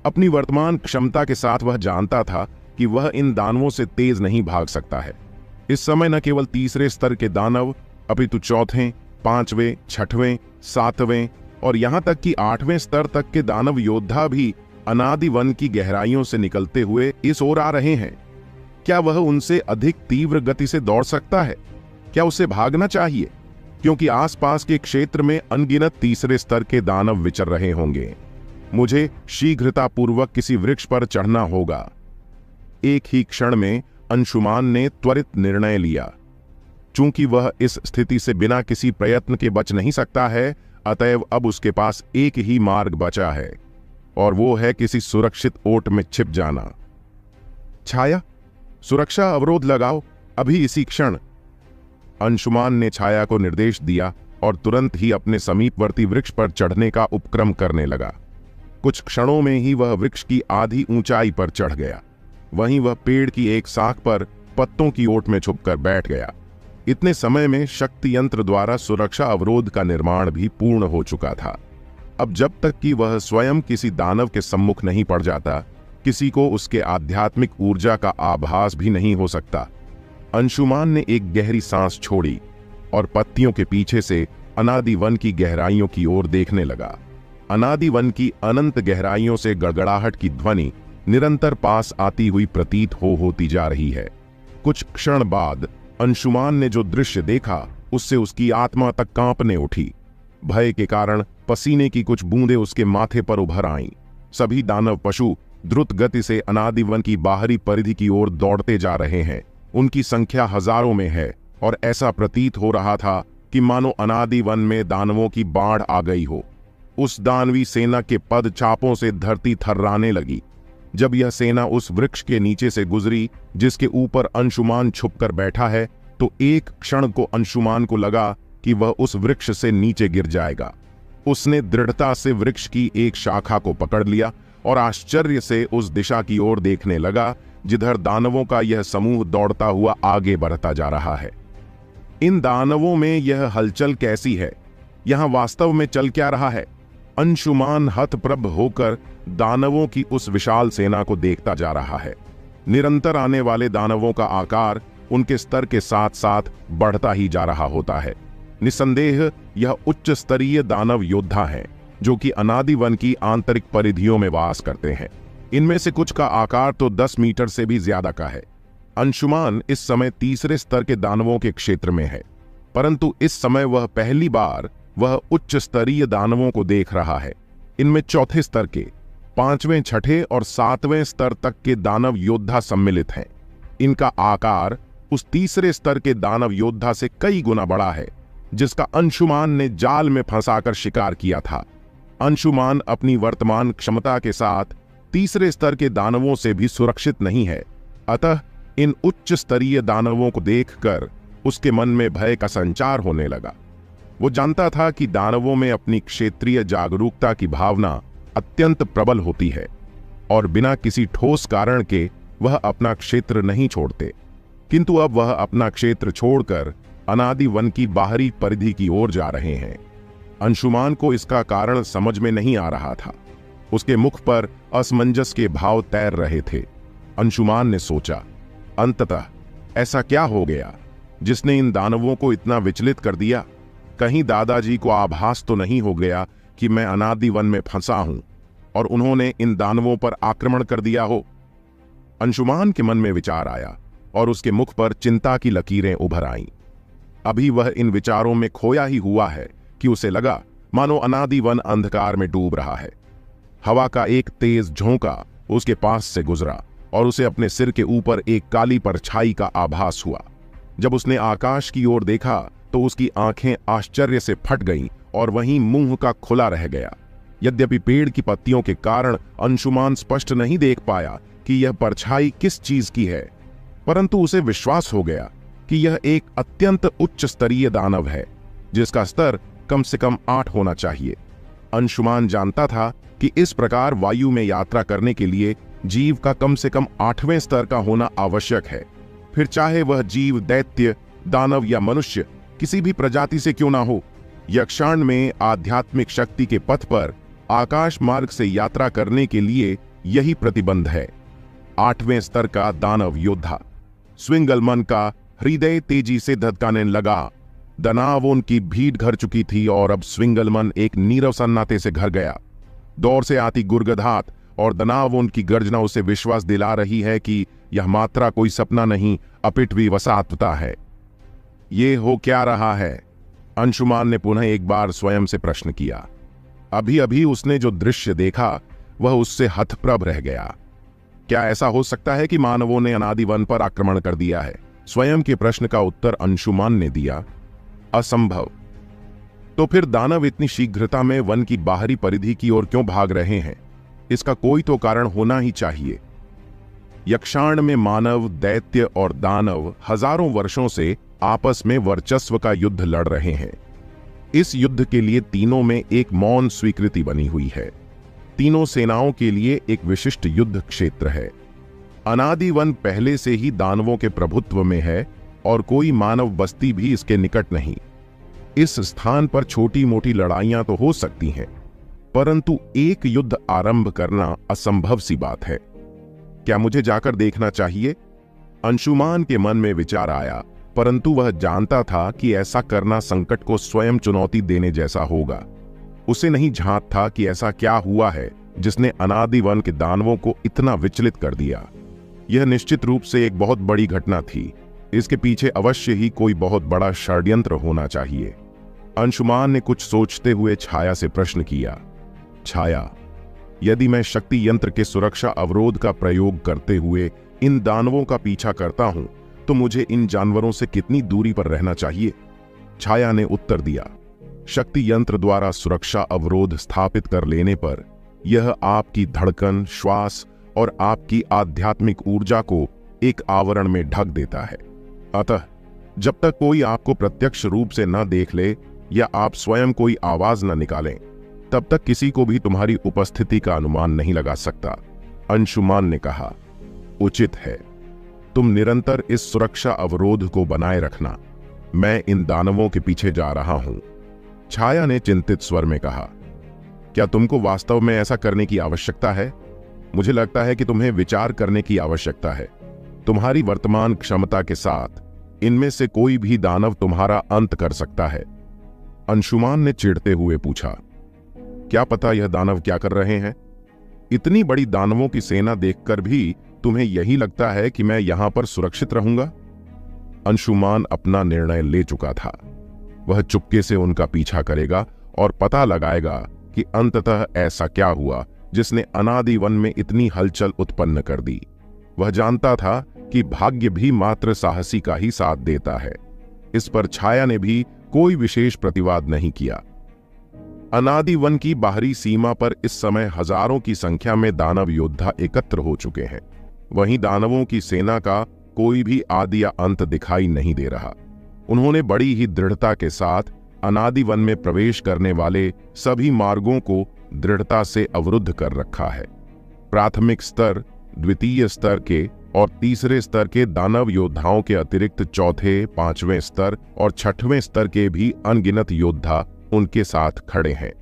Speaker 1: अपनी वर्तमान क्षमता के साथ वह जानता था कि वह इन दानवों से तेज नहीं भाग सकता है। इस समय न केवल तीसरे स्तर के दानव अपितु चौथे, पांचवें, छठवें, सातवें और यहां तक कि 8वें स्तर तक के दानव योद्धा भी अनादि वन की गहराइयों से निकलते हुए इस ओर आ रहे हैं। क्या वह उनसे अधिक तीव्र गति से दौड़ सकता है? क्या उसे भागना चाहिए? क्योंकि आसपास के क्षेत्र में अनगिनत तीसरे स्तर के दानव विचर रहे होंगे। मुझे शीघ्रतापूर्वक किसी वृक्ष पर चढ़ना होगा। एक ही क्षण में अंशुमान ने त्वरित निर्णय लिया। चूंकि वह इस स्थिति से बिना किसी प्रयत्न के बच नहीं सकता है, अतएव अब उसके पास एक ही मार्ग बचा है, और वो है किसी सुरक्षित ओट में छिप जाना। छाया, सुरक्षा अवरोध लगाओ, अभी इसी क्षण। अंशुमान ने छाया को निर्देश दिया और तुरंत ही अपने समीपवर्ती वृक्ष पर चढ़ने का उपक्रम करने लगा। कुछ क्षणों में ही वह वृक्ष की आधी ऊंचाई पर चढ़ गया। वहीं वह पेड़ की एक शाख पर पत्तों की ओट में छुपकर बैठ गया। इतने समय में शक्ति यंत्र द्वारा सुरक्षा अवरोध का निर्माण भी पूर्ण हो चुका था। अब जब तक कि वह स्वयं किसी दानव के सम्मुख नहीं पड़ जाता, किसी को उसके आध्यात्मिक ऊर्जा का आभास भी नहीं हो सकता। अंशुमान ने एक गहरी सांस छोड़ी और पत्तियों के पीछे से अनादि वन की गहराइयों की ओर देखने लगा। अनादि वन की अनंत गहराइयों से गड़गड़ाहट की ध्वनि निरंतर पास आती हुई प्रतीत होती जा रही है। कुछ क्षण बाद अंशुमान ने जो दृश्य देखा, उससे उसकी आत्मा तक कांपने उठी। भय के कारण पसीने की कुछ बूंदें उसके माथे पर उभर आईं। सभी दानव पशु द्रुत गति से अनादि वन की बाहरी परिधि की ओर दौड़ते जा रहे हैं। उनकी संख्या हजारों में है और ऐसा प्रतीत हो रहा था कि मानो अनादि वन में दानवों की बाढ़ आ गई हो। उस दानवी सेना के पद चापों से धरती थर्राने लगी। जब यह सेना उस वृक्ष के नीचे से गुजरी जिसके ऊपर अंशुमान छुपकर बैठा है, तो एक क्षण को अंशुमान को लगा कि वह उस वृक्ष से नीचे गिर जाएगा। उसने दृढ़ता से वृक्ष की एक शाखा को पकड़ लिया और आश्चर्य से उस दिशा की ओर देखने लगा जिधर दानवों का यह समूह दौड़ता हुआ आगे बढ़ता जा रहा है। इन दानवों में यह हलचल कैसी है? यहां वास्तव में चल क्या रहा है? अंशुमान हतप्रभ होकर दानवों की उस विशाल सेना को देखता जा रहा है। निरंतर आने वाले दानवों का आकार उनके स्तर के साथ साथ बढ़ता ही जा रहा होता है। निसंदेह यह उच्च स्तरीय दानव योद्धा हैं, जो कि अनादि वन की आंतरिक परिधियों में वास करते हैं। इनमें से कुछ का आकार तो 10 मीटर से भी ज्यादा का है। अंशुमान इस समय तीसरे स्तर के दानवों के क्षेत्र में है, परंतु इस समय वह पहली बार वह उच्च स्तरीय दानवों को देख रहा है। इनमें चौथे स्तर के, 5वें, 6ठे और 7वें स्तर तक के दानव योद्धा सम्मिलित हैं। इनका आकार उस तीसरे स्तर के दानव योद्धा से कई गुना बड़ा है, जिसका अंशुमान ने जाल में फंसाकर शिकार किया था। अंशुमान अपनी वर्तमान क्षमता के साथ तीसरे स्तर के दानवों से भी सुरक्षित नहीं है। अतः इन उच्च स्तरीय दानवों को देखकर उसके मन में भय का संचार होने लगा। वो जानता था कि दानवों में अपनी क्षेत्रीय जागरूकता की भावना अत्यंत प्रबल होती है और बिना किसी ठोस कारण के वह अपना क्षेत्र नहीं छोड़ते। किंतु अब वह अपना क्षेत्र छोड़कर अनादि वन की बाहरी परिधि की ओर जा रहे हैं। अंशुमान को इसका कारण समझ में नहीं आ रहा था। उसके मुख पर असमंजस के भाव तैर रहे थे। अंशुमान ने सोचा, अंततः ऐसा क्या हो गया जिसने इन दानवों को इतना विचलित कर दिया? कहीं दादाजी को आभास तो नहीं हो गया कि मैं अनादि वन में फंसा हूं और उन्होंने इन दानवों पर आक्रमण कर दिया हो? अंशुमान के मन में विचार आया और उसके मुख पर चिंता की लकीरें उभर आईं। अभी वह इन विचारों में खोया ही हुआ है कि उसे लगा मानो अनादि वन अंधकार में डूब रहा है। हवा का एक तेज झोंका उसके पास से गुजरा और उसे अपने सिर के ऊपर एक काली परछाई का आभास हुआ। जब उसने आकाश की ओर देखा तो उसकी आंखें आश्चर्य से फट गईं और वहीं मुंह का खुला रह गया। यद्यपि पेड़ की पत्तियों के कारण अंशुमान स्पष्ट नहीं देख पाया कि यह परछाई किस चीज की है, परंतु उसे विश्वास हो गया कि यह एक अत्यंत उच्च स्तरीय दानव है, जिसका स्तर कम से कम 8 होना चाहिए। अंशुमान जानता था कि इस प्रकार वायु में यात्रा करने के लिए जीव का कम से कम 8वें स्तर का होना आवश्यक है। फिर चाहे वह जीव दैत्य, दानव या मनुष्य किसी भी प्रजाति से क्यों ना हो, यक्षाण में आध्यात्मिक शक्ति के पथ पर आकाश मार्ग से यात्रा करने के लिए यही प्रतिबंध है। 8वें स्तर का दानव योद्धा स्विंगलमन का हृदय तेजी से धधकाने लगा। दनावों की भीड़ घर चुकी थी और अब स्विंगलमन एक नीरव सन्नाटे से घर गया। दौर से आती गुरगधात और दनावों की गर्जना उसे विश्वास दिला रही है कि यह मात्रा कोई सपना नहीं अपिट भी वास्तवता है। ये हो क्या रहा है? अंशुमान ने पुनः एक बार स्वयं से प्रश्न किया। अभी अभी उसने जो दृश्य देखा वह उससे हतप्रभ रह गया। क्या ऐसा हो सकता है कि मानवों ने अनादि वन पर आक्रमण कर दिया है? स्वयं के प्रश्न का उत्तर अंशुमान ने दिया, असंभव। तो फिर दानव इतनी शीघ्रता में वन की बाहरी परिधि की ओर क्यों भाग रहे हैं? इसका कोई तो कारण होना ही चाहिए। यक्षाण में मानव, दैत्य और दानव हजारों वर्षों से आपस में वर्चस्व का युद्ध लड़ रहे हैं। इस युद्ध के लिए तीनों में एक मौन स्वीकृति बनी हुई है। तीनों सेनाओं के लिए एक विशिष्ट युद्ध क्षेत्र है। अनादि वन पहले से ही दानवों के प्रभुत्व में है और कोई मानव बस्ती भी इसके निकट नहीं। इस स्थान पर छोटी मोटी लड़ाइयां तो हो सकती हैं, परंतु एक युद्ध आरंभ करना असंभव सी बात है। क्या मुझे जाकर देखना चाहिए? अंशुमान के मन में विचार आया, परंतु वह जानता था कि ऐसा करना संकट को स्वयं चुनौती देने जैसा होगा। उसे नहीं झांक था कि ऐसा क्या हुआ है जिसने अनादि वन के दानवों को इतना विचलित कर दिया। यह निश्चित रूप से एक बहुत बड़ी घटना थी। इसके पीछे अवश्य ही कोई बहुत बड़ा षड्यंत्र होना चाहिए। अंशुमान ने कुछ सोचते हुए छाया से प्रश्न किया, छाया, यदि मैं शक्ति यंत्र के सुरक्षा अवरोध का प्रयोग करते हुए इन दानवों का पीछा करता हूं तो मुझे इन जानवरों से कितनी दूरी पर रहना चाहिए? छाया ने उत्तर दिया, शक्ति यंत्र द्वारा सुरक्षा अवरोध स्थापित कर लेने पर यह आपकी धड़कन, श्वास और आपकी आध्यात्मिक ऊर्जा को एक आवरण में ढक देता है। अतः जब तक कोई आपको प्रत्यक्ष रूप से न देख ले या आप स्वयं कोई आवाज न निकालें, तब तक किसी को भी तुम्हारी उपस्थिति का अनुमान नहीं लगा सकता। अंशुमान ने कहा, उचित है, तुम निरंतर इस सुरक्षा अवरोध को बनाए रखना। मैं इन दानवों के पीछे जा रहा हूं। छाया ने चिंतित स्वर में कहा, क्या तुमको वास्तव में ऐसा करने की आवश्यकता है? मुझे लगता है कि तुम्हें विचार करने की आवश्यकता है। तुम्हारी वर्तमान क्षमता के साथ इनमें से कोई भी दानव तुम्हारा अंत कर सकता है। अंशुमान ने चिढ़ते हुए पूछा, क्या पता यह दानव क्या कर रहे हैं? इतनी बड़ी दानवों की सेना देखकर भी तुम्हें यही लगता है कि मैं यहां पर सुरक्षित रहूंगा? अंशुमान अपना निर्णय ले चुका था। वह चुपके से उनका पीछा करेगा और पता लगाएगा कि अंततः ऐसा क्या हुआ जिसने अनादि वन में इतनी हलचल उत्पन्न कर दी। वह जानता था कि भाग्य भी मात्र साहसी का ही साथ देता है। इस पर छाया ने भी कोई विशेष प्रतिवाद नहीं किया। अनादि वन की बाहरी सीमा पर इस समय हजारों की संख्या में दानव योद्धा एकत्र हो चुके हैं। वहीं दानवों की सेना का कोई भी आदि या अंत दिखाई नहीं दे रहा। उन्होंने बड़ी ही दृढ़ता के साथ अनादि वन में प्रवेश करने वाले सभी मार्गों को दृढ़ता से अवरुद्ध कर रखा है। प्राथमिक स्तर, द्वितीय स्तर के और तीसरे स्तर के दानव योद्धाओं के अतिरिक्त चौथे, पांचवें स्तर और छठवें स्तर के भी अनगिनत योद्धा उनके साथ खड़े हैं।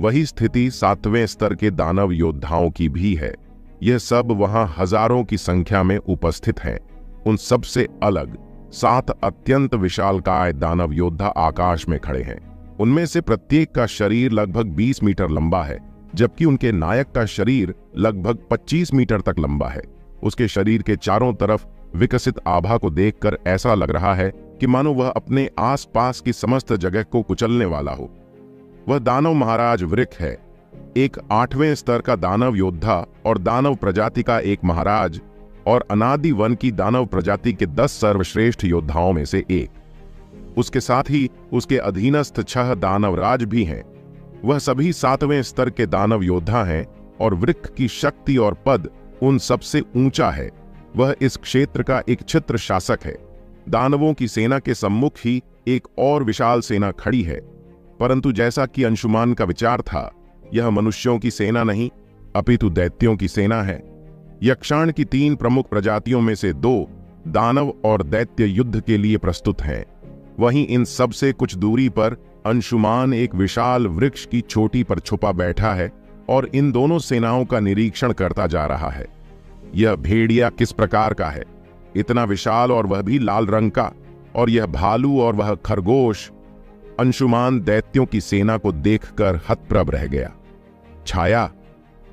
Speaker 1: वही स्थिति सातवें स्तर के दानव योद्धाओं की भी है। यह सब वहां हजारों की संख्या में उपस्थित हैं। उन सब से अलग 7 अत्यंत विशालकाय दानव योद्धा आकाश में खड़े हैं। उनमें से प्रत्येक का शरीर लगभग 20 मीटर लंबा है, जबकि उनके नायक का शरीर लगभग 25 मीटर तक लंबा है। उसके शरीर के चारों तरफ विकसित आभा को देखकर ऐसा लग रहा है कि मानो वह अपने आसपास की समस्त जगह को कुचलने वाला हो। वह दानव महाराज वृक्ष है, एक 8वें स्तर का दानव योद्धा और दानव प्रजाति का एक महाराज, और अनादि वन की दानव प्रजाति के 10 सर्वश्रेष्ठ योद्धाओं में से एक। उसके साथ ही उसके अधीनस्थ 6 दानवराज भी हैं। वह सभी 7वें स्तर के दानव योद्धा हैं और वृक्ष की शक्ति और पद उन सबसे ऊंचा है। वह इस क्षेत्र का एक छत्र शासक है। दानवों की सेना के सम्मुख ही एक और विशाल सेना खड़ी है, परंतु जैसा कि अंशुमान का विचार था, यह मनुष्यों की सेना नहीं अपितु दैत्यों की सेना है। यक्षाण की 3 प्रमुख प्रजातियों में से 2 दानव और दैत्य युद्ध के लिए प्रस्तुत हैं। वहीं इन सब से कुछ दूरी पर अंशुमान एक विशाल वृक्ष की चोटी पर छुपा बैठा है और इन दोनों सेनाओं का निरीक्षण करता जा रहा है। यह भेड़िया किस प्रकार का है, इतना विशाल और वह भी लाल रंग का, और यह भालू और वह खरगोश। अंशुमान दैत्यों की सेना को देखकर हतप्रभ रह गया। छाया,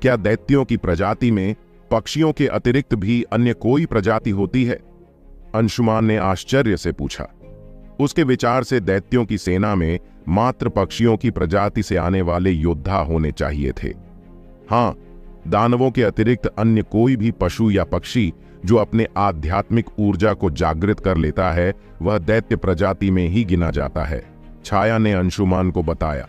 Speaker 1: क्या दैत्यों की प्रजाति में पक्षियों के अतिरिक्त भी अन्य कोई प्रजाति होती है? अंशुमान ने आश्चर्य से पूछा। उसके विचार से दैत्यों की सेना में मात्र पक्षियों की प्रजाति से आने वाले योद्धा होने चाहिए थे। हाँ, दानवों के अतिरिक्त अन्य कोई भी पशु या पक्षी जो अपने आध्यात्मिक ऊर्जा को जागृत कर लेता है वह दैत्य प्रजाति में ही गिना जाता है, छाया ने अंशुमान को बताया।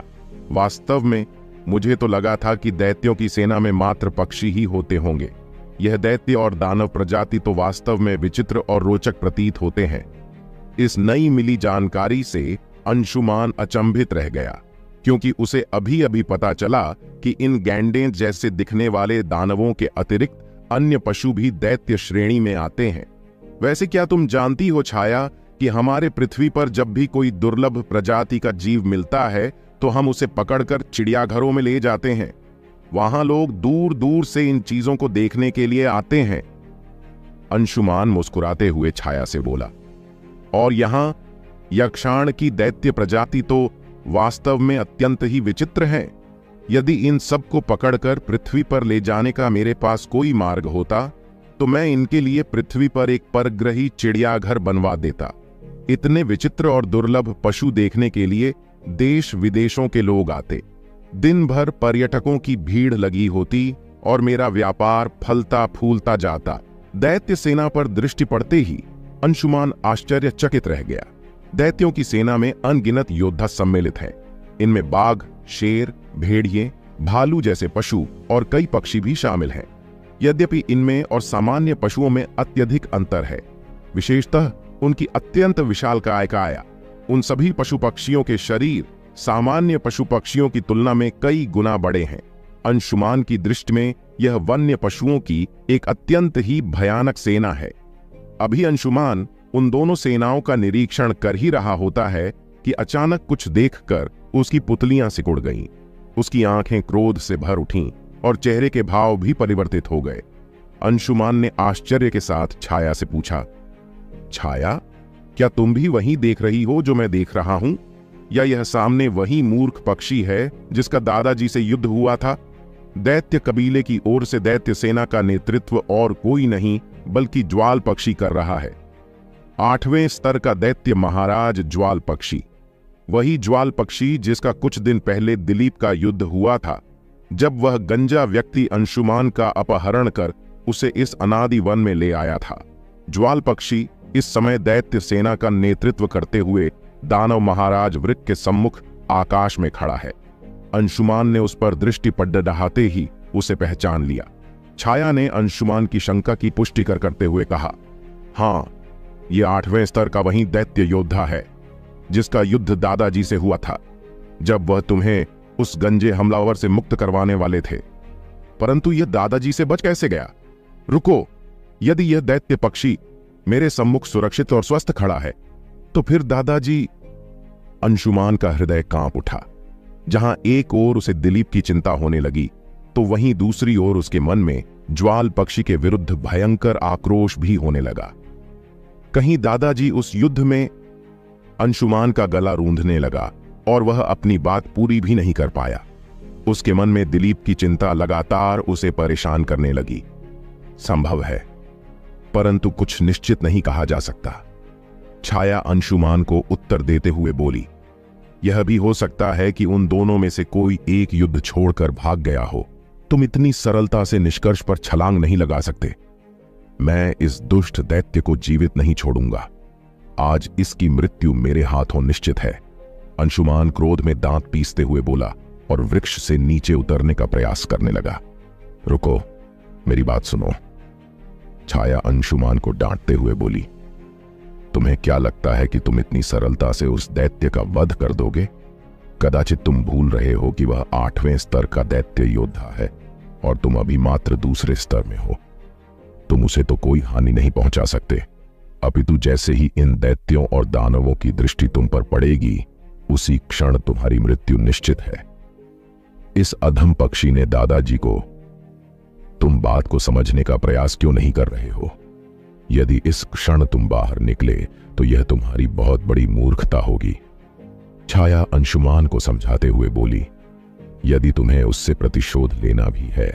Speaker 1: वास्तव में मुझे तो लगा था कि दैत्यों की सेना में मात्र पक्षी ही होते होंगे। यह दैत्य और दानव प्रजाति तो वास्तव में विचित्र और रोचक प्रतीत होते हैं। इस नई मिली जानकारी से अंशुमान अचंभित रह गया, क्योंकि उसे अभी अभी पता चला कि इन गैंडे जैसे दिखने वाले दानवों के अतिरिक्त अन्य पशु भी दैत्य श्रेणी में आते हैं। वैसे क्या तुम जानती हो छाया कि हमारे पृथ्वी पर जब भी कोई दुर्लभ प्रजाति का जीव मिलता है तो हम उसे पकड़कर चिड़ियाघरों में ले जाते हैं। वहां लोग दूर दूर से इन चीजों को देखने के लिए आते हैं। अंशुमान मुस्कुराते हुए छाया से बोला, और यहां यक्षाण की दैत्य प्रजाति तो वास्तव में अत्यंत ही विचित्र है। यदि इन सब को पकड़कर पृथ्वी पर ले जाने का मेरे पास कोई मार्ग होता तो मैं इनके लिए पृथ्वी पर एक परग्रही चिड़ियाघर बनवा देता। इतने विचित्र और दुर्लभ पशु देखने के लिए देश विदेशों के लोग आते, दिन भर पर्यटकों की भीड़ लगी होती और मेरा व्यापार फलता फूलता जाता। दैत्य सेना पर दृष्टि पड़ते ही अंशुमान आश्चर्यचकित रह गया। दैत्यों की सेना में अनगिनत योद्धा सम्मिलित हैं। इनमें बाघ, शेर, भेड़िए, भालू जैसे पशु और कई पक्षी भी शामिल हैं। यद्यपि इनमें और सामान्य पशुओं में अत्यधिक अंतर है, विशेषतः उनकी अत्यंत विशालकाय काया। उन सभी पशु पक्षियों के शरीर सामान्य पशु पक्षियों की तुलना में कई गुना बड़े हैं। अंशुमान की दृष्टि में यह वन्य पशुओं की एक अत्यंत ही भयानक सेना है। अभी अंशुमान उन दोनों सेनाओं का निरीक्षण कर ही रहा होता है कि अचानक कुछ देखकर उसकी पुतलियां सिकुड़ गईं। उसकी आंखें क्रोध से भर उठीं और चेहरे के भाव भी परिवर्तित हो गए। अंशुमान ने आश्चर्य के साथ छाया से पूछा, छाया, क्या तुम भी वही देख रही हो जो मैं देख रहा हूं, या यह सामने वही मूर्ख पक्षी है जिसका दादाजी से युद्ध हुआ था? दैत्य कबीले की ओर से दैत्य सेना का नेतृत्व और कोई नहीं बल्कि ज्वाल पक्षी कर रहा है। 8वें स्तर का दैत्य महाराज ज्वाल पक्षी, वही ज्वाल पक्षी जिसका कुछ दिन पहले दिलीप का युद्ध हुआ था, जब वह गंजा व्यक्ति अंशुमान का अपहरण कर उसे इस अनादि वन में ले आया था। ज्वाल पक्षी इस समय दैत्य सेना का नेतृत्व करते हुए दानव महाराज वृक के सम्मुख आकाश में खड़ा है। अंशुमान ने उस पर दृष्टि पड़ते ही उसे पहचान लिया। छाया ने अंशुमान की शंका की पुष्टि करते हुए कहा, हाँ, ये 8वें स्तर का वही दैत्य योद्धा है जिसका युद्ध दादाजी से हुआ था, जब वह तुम्हें उस गंजे हमलावर से मुक्त करवाने वाले थे। परंतु यह दादाजी से बच कैसे गया? रुको, यदि यह दैत्य पक्षी मेरे सम्मुख सुरक्षित और स्वस्थ खड़ा है तो फिर दादाजी। अंशुमान का हृदय कांप उठा। जहां एक ओर उसे दिलीप की चिंता होने लगी तो वहीं दूसरी ओर उसके मन में ज्वाल पक्षी के विरुद्ध भयंकर आक्रोश भी होने लगा। कहीं दादाजी उस युद्ध में। अंशुमान का गला रूंधने लगा और वह अपनी बात पूरी भी नहीं कर पाया। उसके मन में दिलीप की चिंता लगातार उसे परेशान करने लगी। संभव है, परंतु कुछ निश्चित नहीं कहा जा सकता। छाया अंशुमान को उत्तर देते हुए बोली, यह भी हो सकता है कि उन दोनों में से कोई एक युद्ध छोड़कर भाग गया हो। तुम इतनी सरलता से निष्कर्ष पर छलांग नहीं लगा सकते। मैं इस दुष्ट दैत्य को जीवित नहीं छोड़ूंगा। आज इसकी मृत्यु मेरे हाथों निश्चित है। अंशुमान क्रोध में दांत पीसते हुए बोला और वृक्ष से नीचे उतरने का प्रयास करने लगा। रुको, मेरी बात सुनो। छाया अंशुमान को डांटते हुए बोली, तुम्हें क्या लगता है कि तुम इतनी सरलता से उस दैत्य का वध कर दोगे? कदाचित तुम भूल रहे हो कि वह 8वें स्तर का दैत्य योद्धा है और तुम अभी मात्र दूसरे स्तर में हो। तुम उसे तो कोई हानि नहीं पहुंचा सकते, अपितु जैसे ही इन दैत्यों और दानवों की दृष्टि तुम पर पड़ेगी उसी क्षण तुम्हारी मृत्यु निश्चित है। इस अधम पक्षी ने दादाजी को। तुम बात को समझने का प्रयास क्यों नहीं कर रहे हो? यदि इस क्षण तुम बाहर निकले तो यह तुम्हारी बहुत बड़ी मूर्खता होगी। छाया अंशुमान को समझाते हुए बोली, यदि तुम्हें उससे प्रतिशोध लेना भी है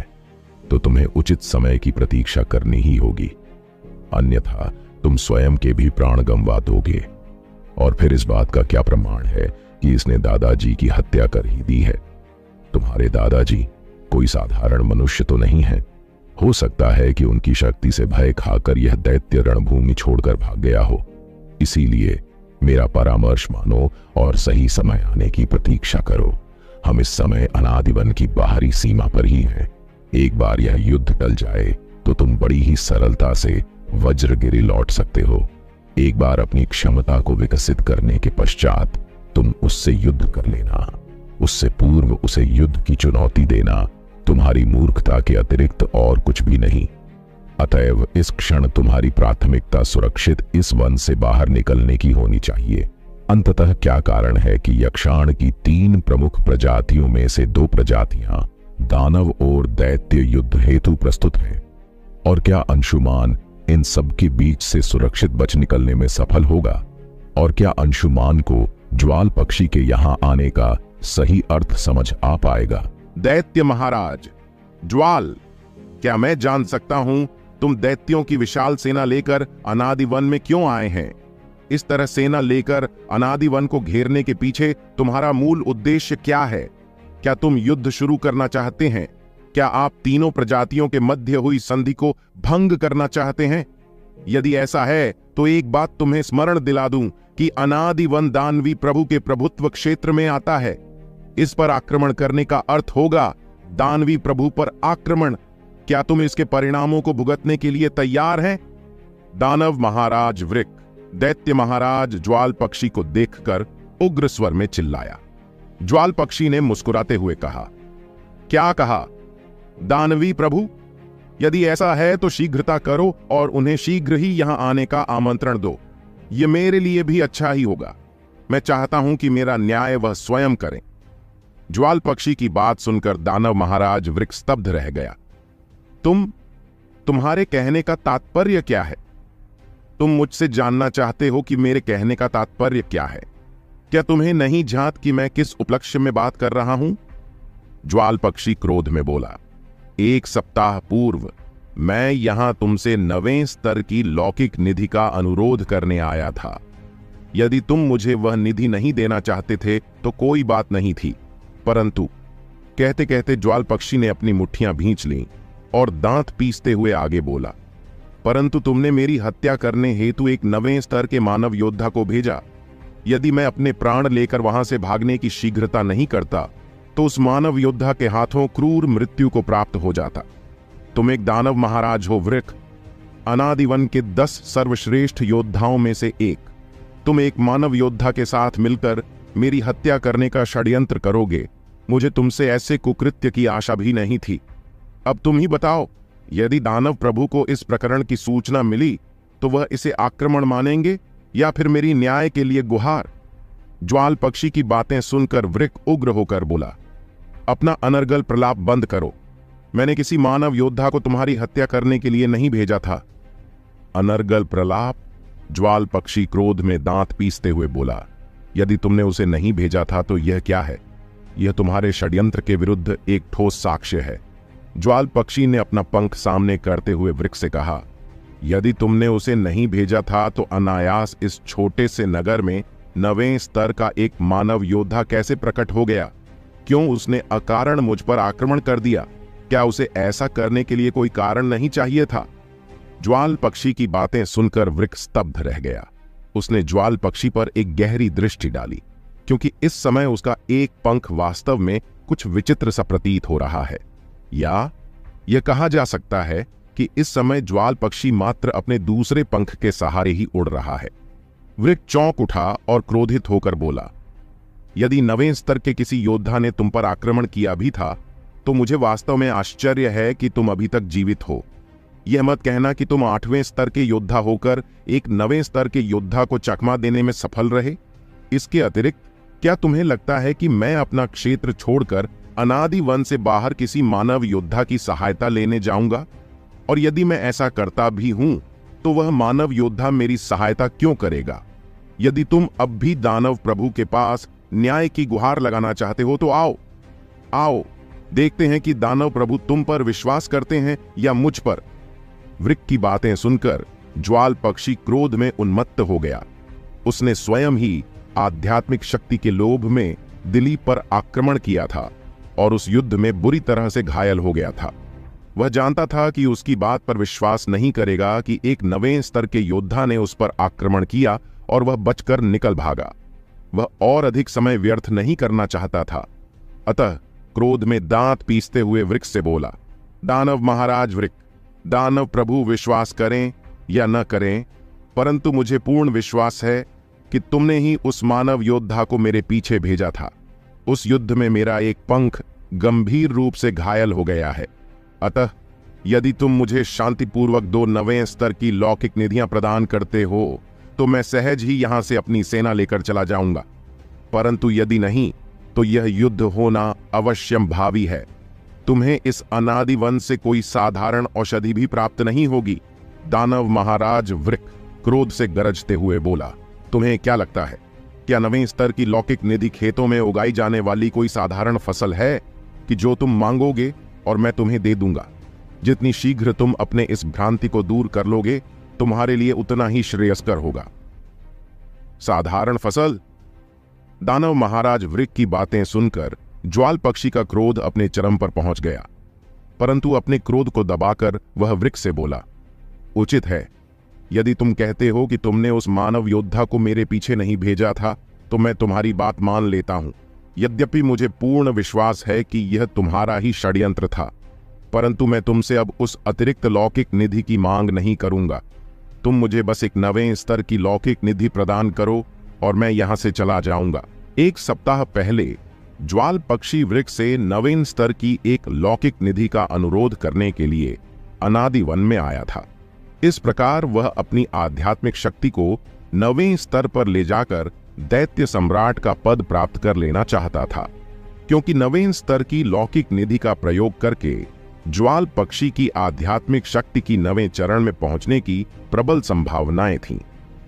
Speaker 1: तो तुम्हें उचित समय की प्रतीक्षा करनी ही होगी, अन्यथा तुम स्वयं के भी प्राण गंवा दोगे। और फिर इस बात का क्या प्रमाण है कि इसने दादाजी की हत्या कर ही दी है। तुम्हारे दादाजी कोई साधारण मनुष्य तो नहीं है। हो सकता है कि उनकी शक्ति से भय खाकर यह दैत्य रणभूमि छोड़कर भाग गया हो। इसीलिए मेरा परामर्श मानो और सही समय आने की प्रतीक्षा करो। हम इस समय अनादिवन की बाहरी सीमा पर ही हैं। एक बार यह युद्ध टल जाए तो तुम बड़ी ही सरलता से वज्रगिरी लौट सकते हो। एक बार अपनी क्षमता को विकसित करने के पश्चात तुम उससे युद्ध कर लेना। उससे पूर्व उसे युद्ध की चुनौती देना तुम्हारी मूर्खता के अतिरिक्त और कुछ भी नहीं। अतएव इस क्षण तुम्हारी प्राथमिकता सुरक्षित इस वन से बाहर निकलने की होनी चाहिए। अंततः क्या कारण है कि यक्षाण की 3 प्रमुख प्रजातियों में से 2 प्रजातियां दानव और दैत्य युद्ध हेतु प्रस्तुत हैं? और क्या अंशुमान इन सब के बीच से सुरक्षित बच निकलने में सफल होगा? और क्या अंशुमान को ज्वाल पक्षी के यहां आने का सही अर्थ समझ आ पाएगा?
Speaker 2: दैत्य महाराज ज्वाल, क्या मैं जान सकता हूं तुम दैत्यों की विशाल सेना लेकर अनादिवन में क्यों आए हैं? इस तरह सेना लेकर अनादिवन को घेरने के पीछे तुम्हारा मूल उद्देश्य क्या है? क्या तुम युद्ध शुरू करना चाहते हैं? क्या आप तीनों प्रजातियों के मध्य हुई संधि को भंग करना चाहते हैं? यदि ऐसा है तो एक बात तुम्हें स्मरण दिला दूं कि अनादिवन दानवी प्रभु के प्रभुत्व क्षेत्र में आता है। इस पर आक्रमण करने का अर्थ होगा दानवी प्रभु पर आक्रमण। क्या तुम इसके परिणामों को भुगतने के लिए तैयार हैं? दानव महाराज वृक दैत्य महाराज ज्वाल पक्षी को देखकर उग्र स्वर में चिल्लाया। ज्वाल पक्षी ने मुस्कुराते हुए कहा, क्या कहा? दानवी प्रभु, यदि ऐसा है तो शीघ्रता करो और उन्हें शीघ्र ही यहां आने का आमंत्रण दो। यह मेरे लिए भी अच्छा ही होगा। मैं चाहता हूं कि मेरा न्याय वह स्वयं करें। ज्वाल पक्षी की बात सुनकर दानव महाराज वृक्ष स्तब्ध रह गया। तुम्हारे कहने का तात्पर्य क्या है? तुम मुझसे जानना चाहते हो कि मेरे कहने का तात्पर्य क्या है? क्या तुम्हें नहीं झांत कि मैं किस उपलक्ष्य में बात कर रहा हूं? ज्वाल पक्षी क्रोध में बोला, 1 सप्ताह पूर्व मैं यहां तुमसे 9वें स्तर की लौकिक निधि का अनुरोध करने आया था। यदि तुम मुझे वह निधि नहीं देना चाहते थे तो कोई बात नहीं थी, परंतु कहते कहते ज्वाल पक्षी ने अपनी मुट्ठियां भींच लीं और दांत पीसते हुए आगे बोला, परंतु तुमने मेरी हत्या करने हेतु एक 9वें स्तर के मानव योद्धा को भेजा। यदि मैं अपने प्राण लेकर वहां से भागने की शीघ्रता नहीं करता तो उस मानव योद्धा के हाथों क्रूर मृत्यु को प्राप्त हो जाता। तुम एक दानव महाराज हो वृक, अनादिवन के 10 सर्वश्रेष्ठ योद्धाओं में से एक। तुम एक मानव योद्धा के साथ मिलकर मेरी हत्या करने का षड्यंत्र करोगे। मुझे तुमसे ऐसे कुकृत्य की आशा भी नहीं थी। अब तुम ही बताओ, यदि दानव प्रभु को इस प्रकरण की सूचना मिली तो वह इसे आक्रमण मानेंगे या फिर मेरी न्याय के लिए गुहार? ज्वाल पक्षी की बातें सुनकर वृक उग्र होकर बोला, अपना अनर्गल प्रलाप बंद करो। मैंने किसी मानव योद्धा को तुम्हारी हत्या करने के लिए नहीं भेजा था। अनर्गल प्रलाप? ज्वाल पक्षी क्रोध में दांत पीसते हुए बोला, यदि तुमने उसे नहीं भेजा था तो यह क्या है? यह तुम्हारे षड्यंत्र के विरुद्ध एक ठोस साक्ष्य है। ज्वाल पक्षी ने अपना पंख सामने करते हुए वृक्ष से कहा, यदि तुमने उसे नहीं भेजा था तो अनायास इस छोटे से नगर में 9वें स्तर का एक मानव योद्धा कैसे प्रकट हो गया? क्यों उसने अकारण मुझ पर आक्रमण कर दिया? क्या उसे ऐसा करने के लिए कोई कारण नहीं चाहिए था? ज्वाल पक्षी की बातें सुनकर वृक्ष स्तब्ध रह गया। उसने ज्वाल पक्षी पर एक गहरी दृष्टि डाली, क्योंकि इस समय उसका एक पंख वास्तव में कुछ विचित्र सा प्रतीत हो रहा है। या यह कहा जा सकता है कि इस समय ज्वाल पक्षी मात्र अपने दूसरे पंख के सहारे ही उड़ रहा है। वृक्ष चौंक उठा और क्रोधित होकर बोला, यदि 9वें स्तर के किसी योद्धा ने तुम पर आक्रमण किया भी था तो मुझे वास्तव में आश्चर्य है कि तुम अभी तक जीवित हो। यह मत कहना कि तुम 8वें स्तर के योद्धा होकर एक 9वें स्तर के योद्धा को चकमा देने में सफल रहे। इसके अतिरिक्त क्या तुम्हें लगता है कि मैं अपना क्षेत्र छोड़कर अनादि वन से बाहर किसी मानव योद्धा की सहायता लेने जाऊंगा? और यदि मैं ऐसा करता भी हूं तो वह मानव योद्धा मेरी सहायता क्यों करेगा? यदि तुम अब भी दानव प्रभु के पास न्याय की गुहार लगाना चाहते हो तो आओ, देखते हैं कि दानव प्रभु तुम पर विश्वास करते हैं या मुझ पर। वृक्ष की बातें सुनकर ज्वाल पक्षी क्रोध में उन्मत्त हो गया। उसने स्वयं ही
Speaker 1: आध्यात्मिक शक्ति के लोभ में दिलीप पर आक्रमण किया था और उस युद्ध में बुरी तरह से घायल हो गया था। वह जानता था कि उसकी बात पर विश्वास नहीं करेगा कि एक नवें स्तर के योद्धा ने उस पर आक्रमण किया और वह बचकर निकल भागा। वह और अधिक समय व्यर्थ नहीं करना चाहता था। अतः क्रोध में दांत पीसते हुए वृक्ष से बोला, दानव महाराज वृक्ष, दानव प्रभु विश्वास करें या न करें, परंतु मुझे पूर्ण विश्वास है कि तुमने ही उस मानव योद्धा को मेरे पीछे भेजा था। उस युद्ध में मेरा एक पंख गंभीर रूप से घायल हो गया है। अतः यदि तुम मुझे शांतिपूर्वक 2 नवें स्तर की लौकिक निधियां प्रदान करते हो तो मैं सहज ही यहां से अपनी सेना लेकर चला जाऊंगा, परंतु यदि नहीं तो यह युद्ध होना अवश्यम भावी है। तुम्हें इस अनादि वन से कोई साधारण औषधि भी प्राप्त नहीं होगी। दानव महाराज वृक्ष क्रोध से गरजते हुए बोला, तुम्हें क्या लगता है, क्या नवें स्तर की लौकिक निधि खेतों में उगाई जाने वाली कोई साधारण फसल है कि जो तुम मांगोगे और मैं तुम्हें दे दूंगा? जितनी शीघ्र तुम अपने इस भ्रांति को दूर कर लोगे, तुम्हारे लिए उतना ही श्रेयस्कर होगा। साधारण फसल? दानव महाराज वृक्ष की बातें सुनकर ज्वाल पक्षी का क्रोध अपने चरम पर पहुंच गया, परंतु अपने क्रोध को दबाकर वह वृक्ष से बोला, उचित है। यदि तुम कहते हो कि तुमने उस मानव योद्धा को मेरे पीछे नहीं भेजा था तो मैं तुम्हारी बात मान लेता हूं। यद्यपि मुझे पूर्ण विश्वास है कि यह तुम्हारा ही षड्यंत्र था, परंतु मैं तुमसे अब उस अतिरिक्त लौकिक निधि की मांग नहीं करूंगा। तुम मुझे बस एक नवें स्तर की लौकिक निधि प्रदान करो और मैं यहां से चला जाऊंगा। 1 सप्ताह पहले ज्वाल पक्षी वृक्ष से नवीन स्तर की एक लौकिक निधि का अनुरोध करने के लिए अनादि वन में आया था। इस प्रकार वह अपनी आध्यात्मिक शक्ति को नवें स्तर पर ले जाकर दैत्य सम्राट का पद प्राप्त कर लेना चाहता था, क्योंकि नवें स्तर की लौकिक निधि का प्रयोग करके ज्वाल पक्षी की आध्यात्मिक शक्ति की नवें चरण में पहुंचने की प्रबल संभावनाएं थीं।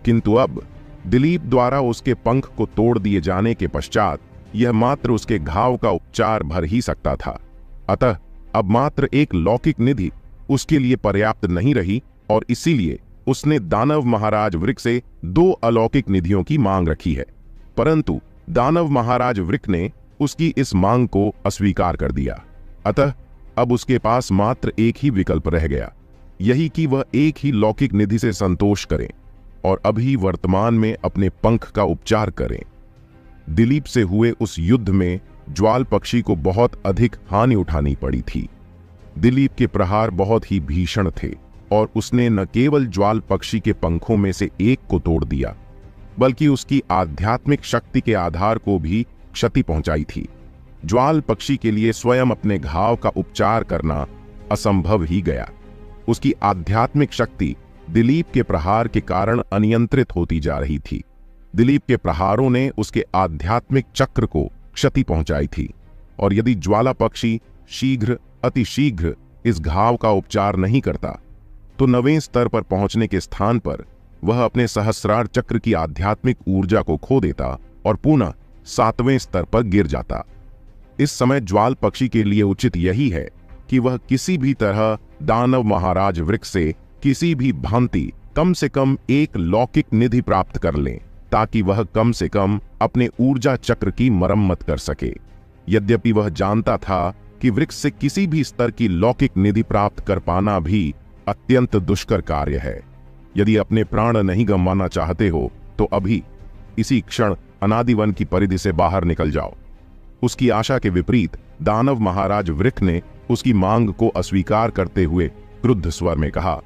Speaker 1: किंतु अब दिलीप द्वारा उसके पंख को तोड़ दिए जाने के पश्चात यह मात्र उसके घाव का उपचार भर ही सकता था। अतः अब मात्र एक लौकिक निधि उसके लिए पर्याप्त नहीं रही और इसीलिए उसने दानव महाराज वृक्ष से 2 अलौकिक निधियों की मांग रखी है। परंतु दानव महाराज वृक्ष ने उसकी इस मांग को अस्वीकार कर दिया। अतः अब उसके पास मात्र एक ही विकल्प रह गया, यही कि वह एक ही लौकिक निधि से संतोष करें और अभी वर्तमान में अपने पंख का उपचार करें। दिलीप से हुए उस युद्ध में ज्वाल पक्षी को बहुत अधिक हानि उठानी पड़ी थी। दिलीप के प्रहार बहुत ही भीषण थे और उसने न केवल ज्वाल पक्षी के पंखों में से एक को तोड़ दिया, बल्कि उसकी आध्यात्मिक शक्ति के आधार को भी क्षति पहुंचाई थी। ज्वाल पक्षी के लिए स्वयं अपने घाव का उपचार करना असंभव ही गया। उसकी आध्यात्मिक शक्ति दिलीप के प्रहार के कारण अनियंत्रित होती जा रही थी। दिलीप के प्रहारों ने उसके आध्यात्मिक चक्र को क्षति पहुंचाई थी और यदि ज्वाला पक्षी अतिशीघ्र इस घाव का उपचार नहीं करता तो नवें स्तर पर पहुंचने के स्थान पर वह अपने सहस्रार चक्र की आध्यात्मिक ऊर्जा को खो देता और पुनः 7वें स्तर पर गिर जाता। इस समय ज्वाल पक्षी के लिए उचित यही है कि वह किसी भी तरह दानव महाराज वृक्ष से किसी भी भांति कम से कम एक लौकिक निधि प्राप्त कर लें, ताकि वह कम से कम अपने ऊर्जा चक्र की मरम्मत कर सके। यद्यपि वह जानता था कि वृक्ष से किसी भी स्तर की लौकिक निधि प्राप्त कर पाना भी अत्यंत दुष्कर कार्य है। यदि अपने प्राण नहीं गंवाना चाहते हो तो अभी इसी क्षण अनादिवन की परिधि से बाहर निकल जाओ। उसकी आशा के विपरीत दानव महाराज वृक्ष ने उसकी मांग को अस्वीकार करते हुए क्रुद्ध स्वर में कहा,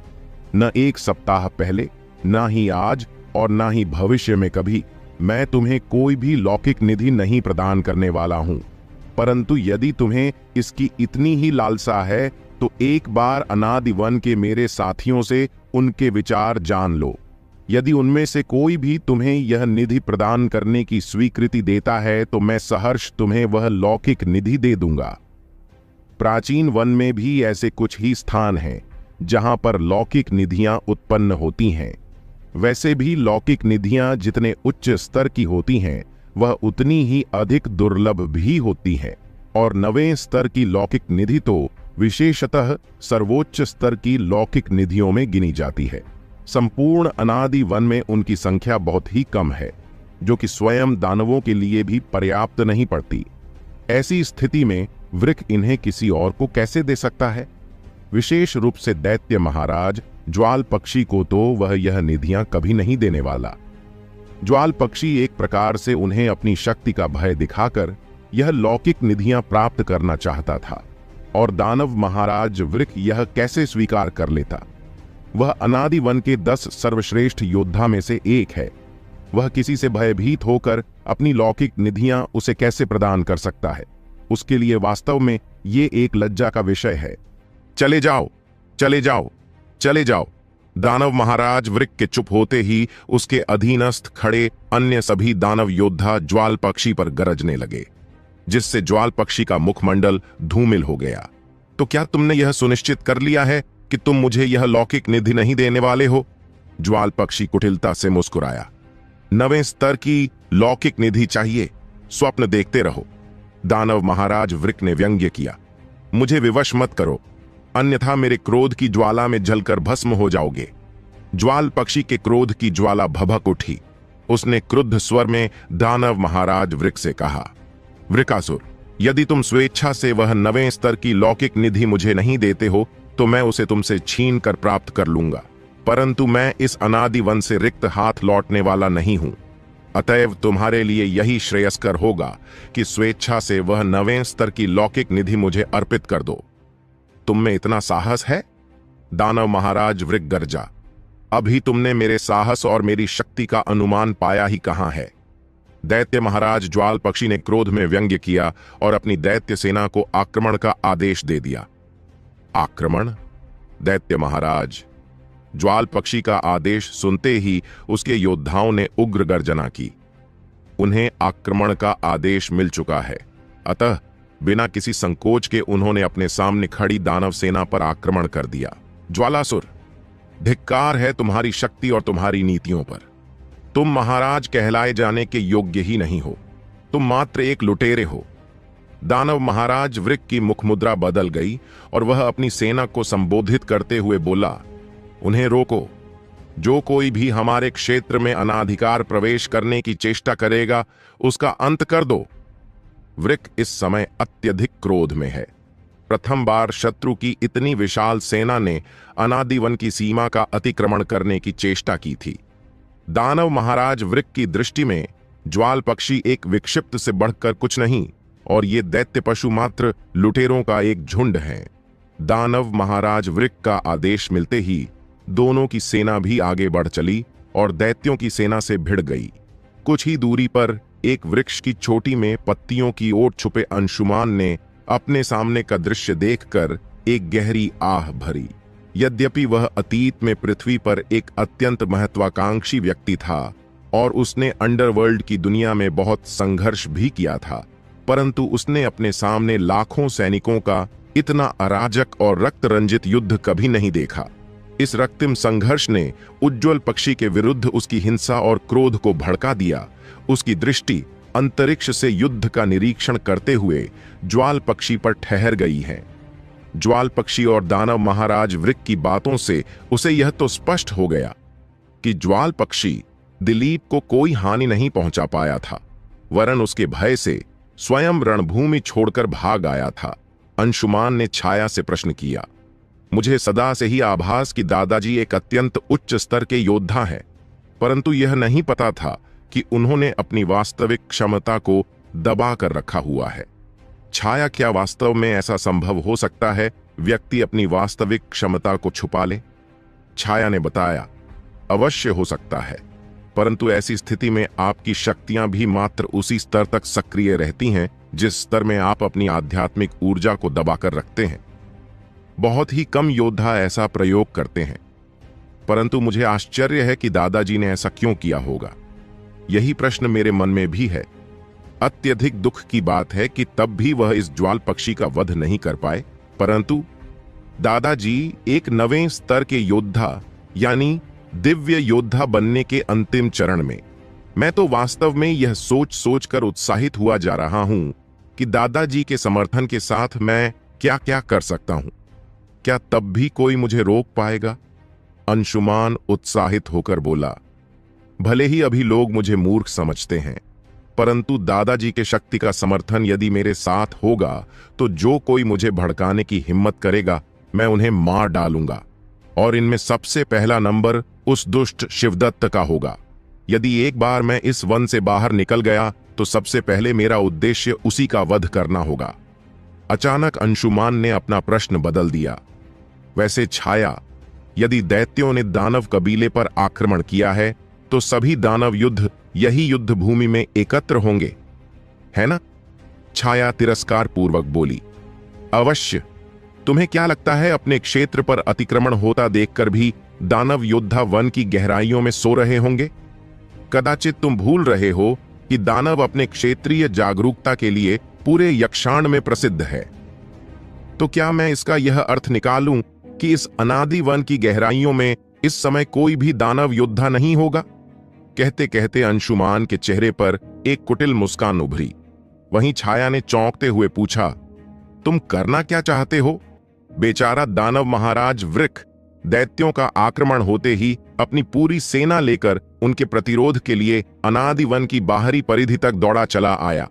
Speaker 1: न 1 सप्ताह पहले, न ही आज और न ही भविष्य में कभी मैं तुम्हें कोई भी लौकिक निधि नहीं प्रदान करने वाला हूं। परंतु यदि तुम्हें इसकी इतनी ही लालसा है तो एक बार अनादि वन के मेरे साथियों से उनके विचार जान लो। यदि उनमें से कोई भी तुम्हें यह निधि प्रदान करने की स्वीकृति देता है तो मैं सहर्ष तुम्हें वह लौकिक निधि दे दूंगा। प्राचीन वन में भी ऐसे कुछ ही स्थान हैं जहां पर लौकिक निधियां उत्पन्न होती हैं। वैसे भी लौकिक निधियां जितने उच्च स्तर की होती हैं वह उतनी ही अधिक दुर्लभ भी होती हैं और नवें स्तर की लौकिक निधि तो विशेषतः सर्वोच्च स्तर की लौकिक निधियों में गिनी जाती है। संपूर्ण अनादि वन में उनकी संख्या बहुत ही कम है। जो कि स्वयं दानवों के लिए भी पर्याप्त नहीं पड़ती। ऐसी स्थिति में वृक इन्हें किसी और को कैसे दे सकता है? विशेष रूप से दैत्य महाराज ज्वाल पक्षी को तो वह यह निधियां कभी नहीं देने वाला। ज्वाल पक्षी एक प्रकार से उन्हें अपनी शक्ति का भय दिखाकर यह लौकिक निधियां प्राप्त करना चाहता था, और दानव महाराज वृक यह कैसे स्वीकार कर लेता? वह अनादि वन के 10 सर्वश्रेष्ठ योद्धा में से एक है। वह किसी से भयभीत होकर अपनी लौकिक निधियां उसे कैसे प्रदान कर सकता है? उसके लिए वास्तव में ये एक लज्जा का विषय है।
Speaker 2: चले जाओ, चले जाओ, चले जाओ। दानव महाराज वृक के चुप होते ही उसके अधीनस्थ खड़े अन्य सभी दानव योद्धा ज्वाल पक्षी पर गरजने लगे, जिससे ज्वाल पक्षी का मुखमंडल धूमिल हो गया। तो क्या तुमने यह सुनिश्चित कर लिया है कि तुम मुझे यह लौकिक निधि नहीं देने वाले हो? ज्वाल पक्षी कुटिलता से मुस्कुराया। 9वें स्तर की लौकिक निधि चाहिए? स्वप्न देखते रहो। दानव महाराज वृक ने व्यंग्य किया। मुझे विवश मत करो, अन्यथा मेरे क्रोध की ज्वाला में जलकर भस्म हो जाओगे। ज्वाल पक्षी के क्रोध की ज्वाला भभक उठी। उसने क्रुद्ध स्वर में दानव महाराज वृक से कहा, वृकासुर, यदि तुम स्वेच्छा से वह 9वें स्तर की लौकिक निधि मुझे नहीं देते हो तो मैं उसे तुमसे छीन कर प्राप्त कर लूंगा, परंतु मैं इस अनादि वन से रिक्त हाथ लौटने वाला नहीं हूं। अतएव तुम्हारे लिए यही श्रेयस्कर होगा कि स्वेच्छा से वह 9वें स्तर की लौकिक निधि मुझे अर्पित कर दो। तुम में इतना साहस है? दानव महाराज वृक गर्जा। अभी तुमने मेरे साहस और मेरी शक्ति का अनुमान पाया ही कहां है? दैत्य महाराज ज्वाल पक्षी ने क्रोध में व्यंग्य किया और अपनी दैत्य सेना को आक्रमण का आदेश दे दिया। आक्रमण? दैत्य महाराज! ज्वाल पक्षी का आदेश सुनते ही उसके योद्धाओं ने उग्र गर्जना की। उन्हें आक्रमण का आदेश मिल चुका है, अतः बिना किसी संकोच के उन्होंने अपने सामने खड़ी दानव सेना पर आक्रमण कर दिया। ज्वालासुर, धिक्कार है तुम्हारी शक्ति और तुम्हारी नीतियों पर। तुम महाराज कहलाए जाने के योग्य ही नहीं हो, तुम मात्र एक लुटेरे हो। दानव महाराज वृक की मुखमुद्रा बदल गई और वह अपनी सेना को संबोधित करते हुए बोला, उन्हें रोको। जो कोई भी हमारे क्षेत्र में अनाधिकार प्रवेश करने की चेष्टा करेगा उसका अंत कर दो। वृक इस समय अत्यधिक क्रोध में है। प्रथम बार शत्रु की इतनी विशाल सेना ने अनादिवन की सीमा का अतिक्रमण करने की चेष्टा की थी। दानव महाराज वृक की दृष्टि में ज्वाल पक्षी एक विक्षिप्त से बढ़कर कुछ नहीं, और ये दैत्य पशु मात्र लुटेरों का एक झुंड है। दानव महाराज वृक का आदेश मिलते ही दोनों की सेना भी आगे बढ़ चली और दैत्यों की सेना से भिड़ गई। कुछ ही दूरी पर एक वृक्ष की चोटी में पत्तियों की ओट छुपे अंशुमान ने अपने सामने का दृश्य देखकर एक गहरी आह भरी। यद्यपि वह अतीत में पृथ्वी पर एक अत्यंत महत्वाकांक्षी व्यक्ति था और उसने अंडरवर्ल्ड की दुनिया में बहुत संघर्ष भी किया था, परंतु उसने अपने सामने लाखों सैनिकों का इतना अराजक और रक्त रंजित युद्ध कभी नहीं देखा। इस रक्तिम संघर्ष ने उज्ज्वल पक्षी के विरुद्ध उसकी हिंसा और क्रोध को भड़का दिया। उसकी दृष्टि अंतरिक्ष से युद्ध का निरीक्षण करते हुए ज्वाल पक्षी पर ठहर गई है। ज्वाल पक्षी और दानव महाराज वृक की बातों से उसे यह तो स्पष्ट हो गया कि ज्वाल पक्षी दिलीप को कोई हानि नहीं पहुंचा पाया था, वरन उसके भय से स्वयं रणभूमि छोड़कर भाग आया था। अंशुमान ने छाया से प्रश्न किया, मुझे सदा से ही आभास कि दादाजी एक अत्यंत उच्च स्तर के योद्धा हैं, परंतु यह नहीं पता था कि उन्होंने अपनी वास्तविक क्षमता को दबा कर रखा हुआ है। छाया, क्या वास्तव में ऐसा संभव हो सकता है व्यक्ति अपनी वास्तविक क्षमता को छुपा ले? छाया ने बताया, अवश्य हो सकता है, परंतु ऐसी स्थिति में आपकी शक्तियां भी मात्र उसी स्तर तक सक्रिय रहती हैं जिस स्तर में आप अपनी आध्यात्मिक ऊर्जा को दबाकर रखते हैं। बहुत ही कम योद्धा ऐसा प्रयोग करते हैं, परंतु मुझे आश्चर्य है कि दादाजी ने ऐसा क्यों किया होगा। यही प्रश्न मेरे मन में भी है। अत्यधिक दुख की बात है कि तब भी वह इस ज्वाल पक्षी का वध नहीं कर पाए, परंतु दादाजी एक 9वें स्तर के योद्धा यानी दिव्य योद्धा बनने के अंतिम चरण में। मैं तो वास्तव में यह सोच सोचकर उत्साहित हुआ जा रहा हूं कि दादाजी के समर्थन के साथ मैं क्या क्या कर सकता हूं। क्या तब भी कोई मुझे रोक पाएगा? अंशुमान उत्साहित होकर बोला,
Speaker 1: भले ही अभी लोग मुझे मूर्ख समझते हैं, परंतु दादाजी के शक्ति का समर्थन यदि मेरे साथ होगा तो जो कोई मुझे भड़काने की हिम्मत करेगा मैं उन्हें मार डालूंगा, और इनमें सबसे पहला नंबर उस दुष्ट शिवदत्त का होगा। यदि एक बार मैं इस वन से बाहर निकल गया तो सबसे पहले मेरा उद्देश्य उसी का वध करना होगा। अचानक अंशुमान ने अपना प्रश्न बदल दिया। वैसे छाया, यदि दैत्यों ने दानव कबीले पर आक्रमण किया है तो सभी दानव युद्ध यही युद्ध भूमि में एकत्र होंगे, है ना? छाया तिरस्कार पूर्वक बोली, अवश्य। तुम्हें क्या लगता है अपने क्षेत्र पर अतिक्रमण होता देखकर भी दानव योद्धा वन की गहराइयों में सो रहे होंगे? कदाचित तुम भूल रहे हो कि दानव अपने क्षेत्रीय जागरूकता के लिए पूरे यक्षाण में प्रसिद्ध है। तो क्या मैं इसका यह अर्थ निकालूं कि इस अनादि वन की गहराइयों में इस समय कोई भी दानव योद्धा नहीं होगा? कहते कहते अंशुमान के चेहरे पर एक कुटिल मुस्कान उभरी। वहीं छाया ने चौंकते हुए पूछा, तुम करना क्या चाहते हो? बेचारा दानव महाराज वृक्ष दैत्यों का आक्रमण होते ही अपनी पूरी सेना लेकर उनके प्रतिरोध के लिए अनादि वन की बाहरी परिधि तक दौड़ा चला आया,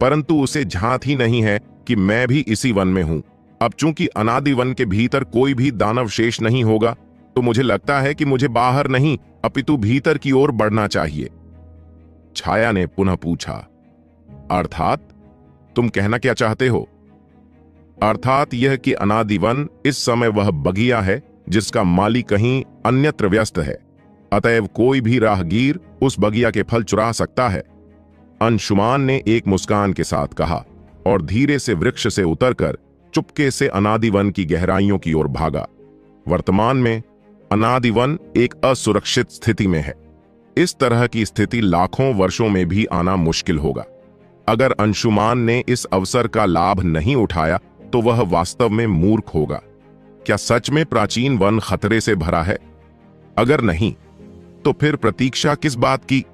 Speaker 1: परंतु उसे झांत ही नहीं है कि मैं भी इसी वन में हूं। अब चूंकि अनादि वन के भीतर कोई भी दानव शेष नहीं होगा तो मुझे लगता है कि मुझे बाहर नहीं अपितु भीतर की ओर बढ़ना चाहिए। छाया ने पुनः पूछा, अर्थात तुम कहना क्या चाहते हो? अर्थात यह कि अनादि वन इस समय वह बगिया है जिसका माली कहीं अन्यत्र व्यस्त है, अतएव कोई भी राहगीर उस बगिया के फल चुरा सकता है। अंशुमान ने एक मुस्कान के साथ कहा और धीरे से वृक्ष से उतरकर चुपके से अनादि वन की गहराइयों की ओर भागा। वर्तमान में अनादि वन एक असुरक्षित स्थिति में है। इस तरह की स्थिति लाखों वर्षों में भी आना मुश्किल होगा। अगर अंशुमान ने इस अवसर का लाभ नहीं उठाया तो वह वास्तव में मूर्ख होगा। क्या सच में प्राचीन वन खतरे से भरा है? अगर नहीं तो फिर प्रतीक्षा किस बात की?